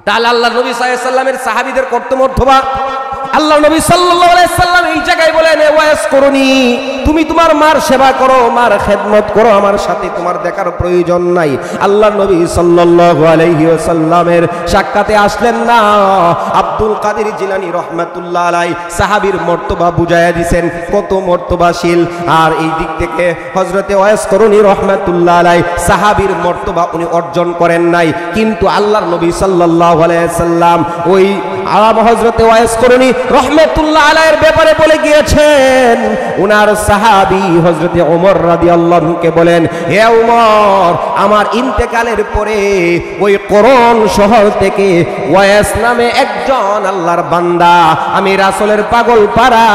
তাহলে আল্লাহর নবী সাল্লাল্লাহু আলাইহি ওয়াসাল্লামের সাহাবীদের কর্তব্য, আল্লাহ নবী সাল্লাল্লাহু আলাইহি ওয়াসাল্লাম এই জায়গায় বলেন, ওয়াস করুনি, তুমি তোমার মার সেবা করো, মার খেদমত করো, আমার সাথে তোমার দেখার প্রয়োজন নাই। আল্লাহ নবী সাল্লাল্লাহু আলাইহি ওয়াসাল্লামের সাক্ষাতে আসলেন না। আব্দুল কাদের জিলানী রাহমাতুল্লাহ আলাইহি সাহাবীর মর্তবা বুঝায়া দিবেন কত মর্তবাশীল। আর এই দিক থেকে হযরতে ওয়াস করুনি রাহমাতুল্লাহ আলাইহি সাহাবীর মর্তবা উনি অর্জন করেন নাই, কিন্তু আল্লাহর নবী সাল্লাল্লাহু আলাইহি ওয়াসাল্লাম ওই হযরতে ওয়াস করুনি রাহমাতুল্লাহ আলাইহির ব্যাপারে বলে গিয়েছেন। উনার সাহাবী হযরতে ওমর রাদিয়াল্লাহু আনহুকে বলেন, হে ওমর, আমার ইন্তেকালের পরে ওই করণ শহর থেকে ওয়াস নামে একজন আল্লাহর বান্দা, আমি রাসূলের পাগল পাড়া,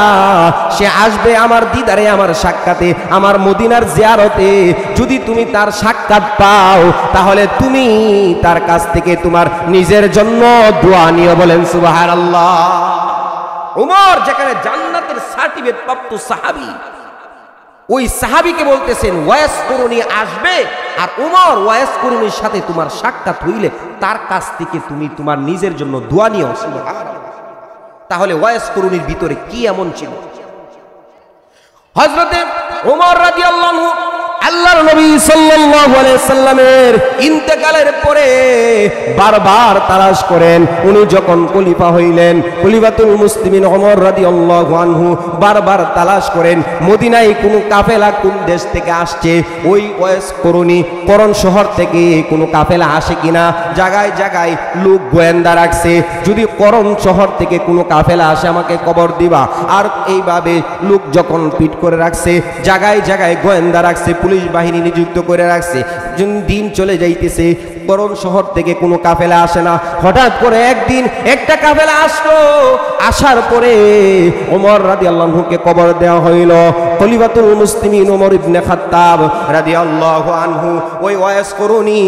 সে আসবে আমার দিদারে, আমার সাক্ষাতে, আমার মদিনার জিয়ারতে। যদি তুমি তার সাক্ষাৎ পাও, তাহলে তুমি তার কাছ থেকে তোমার নিজের জন্য দোয়া নিও। বলেন সুবহানাল্লাহ। ওমর যেখানে জান্নাতের সার্টিফিকেট প্রাপ্ত সাহাবী, ওই সাহাবীকে বলতেছেন ওয়াস করুনি আসবে, আর ওমর ওয়াস করুনির সাথে তোমার সাক্ষাৎ হইলে তার কাছ থেকে তুমি তোমার নিজের জন্য দোয়া নিও। সুবহানাল্লাহ। তাহলে ওয়াস করুনির ভিতরে কি এমন ছিল? হযরতে ওমর রাদিয়াল্লাহু আনহু আল্লাহর নবী সাল্লাল্লাহু আলাইহি ওয়াসাল্লামের ইন্তেকালের পরে বারবার তালাশ করেন। উনি যখন খলিফা হইলেন, খলিফাতুল মুসলিমিন ওমর রাদিয়াল্লাহু আনহু বারবার তালাশ করেন মদিনায় কোন কাফেলা কোন দেশ থেকে আসছে, ওই ওয়াস করুনি করণ শহর থেকে কোন কাফেলা আসে কিনা। জায়গায় জায়গায় লোক গোয়েন্দা রাখছে, যদি করণ শহর থেকে কোনো কাফেলা আসে আমাকে খবর দিবা। আর এইভাবে লোক যখন পিট করে রাখছে, জায়গায় জায়গায় গোয়েন্দা রাখছে, পুলিশ বাহিনী নিযুক্ত করে রাখছে। দিন চলে যাইতেছে, করণ শহর থেকে কোনো কাফেলা আসে না। হঠাৎ করে একদিন একটা কাফেলা আসলো, আসার পরে ওমর রাদিয়াল্লাহু আনহুকে খবর দেওয়া হইল। খলিফাতুল মুসলিমিন ওমর ইবনে খাত্তাব রাদিয়াল্লাহু আনহু ওই ওয়াস করুনি,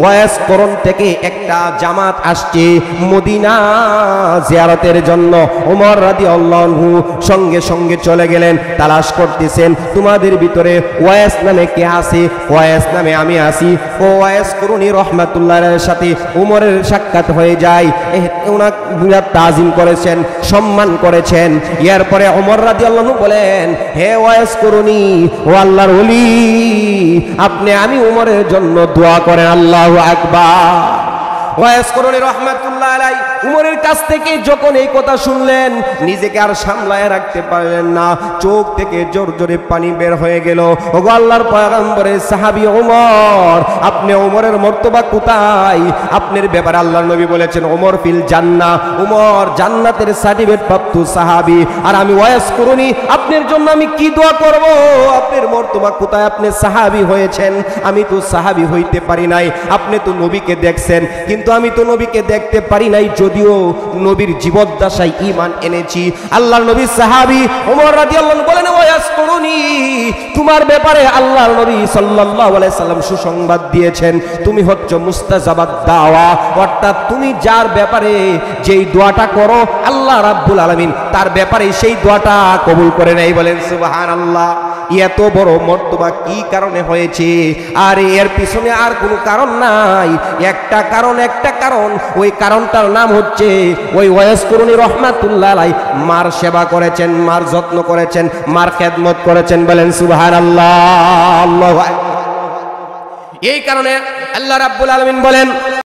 ওয়াস করণ থেকে একটা জামাত আসছে মদিনা জিয়ারতের জন্য। ওমর রাদিয়াল্লাহু আনহু সঙ্গে সঙ্গে চলে গেলেন, তালাশ করতেছেন তোমাদের ভিতরে ওয়াস নামে কে আছে। ওয়াস নামে আমি আছি। ও ওয়াস করুনি রহমাতুল্লাহের সাথে উমরের সাক্ষাৎ হয়ে যায়। ওনার তাজিম করেছেন, সম্মান করেছেন। এরপরে ওমর রাদিয়াল্লাহু আনহু বলেন, হে ওয়াস করুনি, ও আল্লাহর ওলি, আপনি আমি উমরের জন্য দোয়া করেন। আল্লাহু আকবার। ওয়াস করুনি রহমাতুল্লাহ আলাইহি উমরের কাছ থেকে যখন এই কথা শুনলেন, নিজেকে আর সামলায় রাখতে পারলেন না, চোখ থেকে জোর জোরে পানি বের হয়ে গেল। ওগো আল্লাহর পয়গম্বরের সাহাবী ওমর, আপনি ওমরের মর্তবা কোথায়? আপনার ব্যাপারে আল্লাহর নবী বলেছেন ওমর ফিল জান্নাহ, ওমর জান্নাতের সার্টিফিকেট প্রাপ্ত সাহাবী। আর আমি ওয়াস করুনি, আপনার জন্য আমি কি দোয়া করব? আপনার মর্তবা কোথায়? আপনি সাহাবী হয়েছেন, আমি তো সাহাবী হইতে পারি নাই। আপনি তো নবীকে দেখছেন, কিন্তু আমি তো নবীকে দেখতে পারি নাই, যদিও নবীর জীবদ্দশায় ঈমান এনেছি। আল্লাহর নবীর সাহাবী ওমর রাদিয়াল্লাহু আনহু বলেন, ওয়াস করুনি, তোমার ব্যাপারে আল্লাহর নবী সাল্লাল্লাহু আলাইহি সাল্লাম সুসংবাদ দিয়েছেন, তুমি হচ্ছ মুস্তাজাবাদ দাওয়া, অর্থাৎ তুমি যার ব্যাপারে যেই দোয়াটা করো আল্লাহ রাব্বুল আলামিন তার ব্যাপারে সেই দোয়াটা কবুল করে নেয়। বলেন সুবহানাল্লাহ। এত বড় মর্তবা কি কারণে হয়েছে? আর এর পিছনে আর কোনো কারণ নাই, একটা কারণ, ওই কারণটার নাম হচ্ছে ওই ওয়াইস করুনি রহমাতুল্লাহ আলাইহি মার সেবা করেছেন, মার যত্ন করেছেন, মার খেদমত করেছেন। বলেন সুবহানাল্লাহ। আল্লাহু আকবার। এই কারণে আল্লাহ রাব্বুল আলামিন বলেন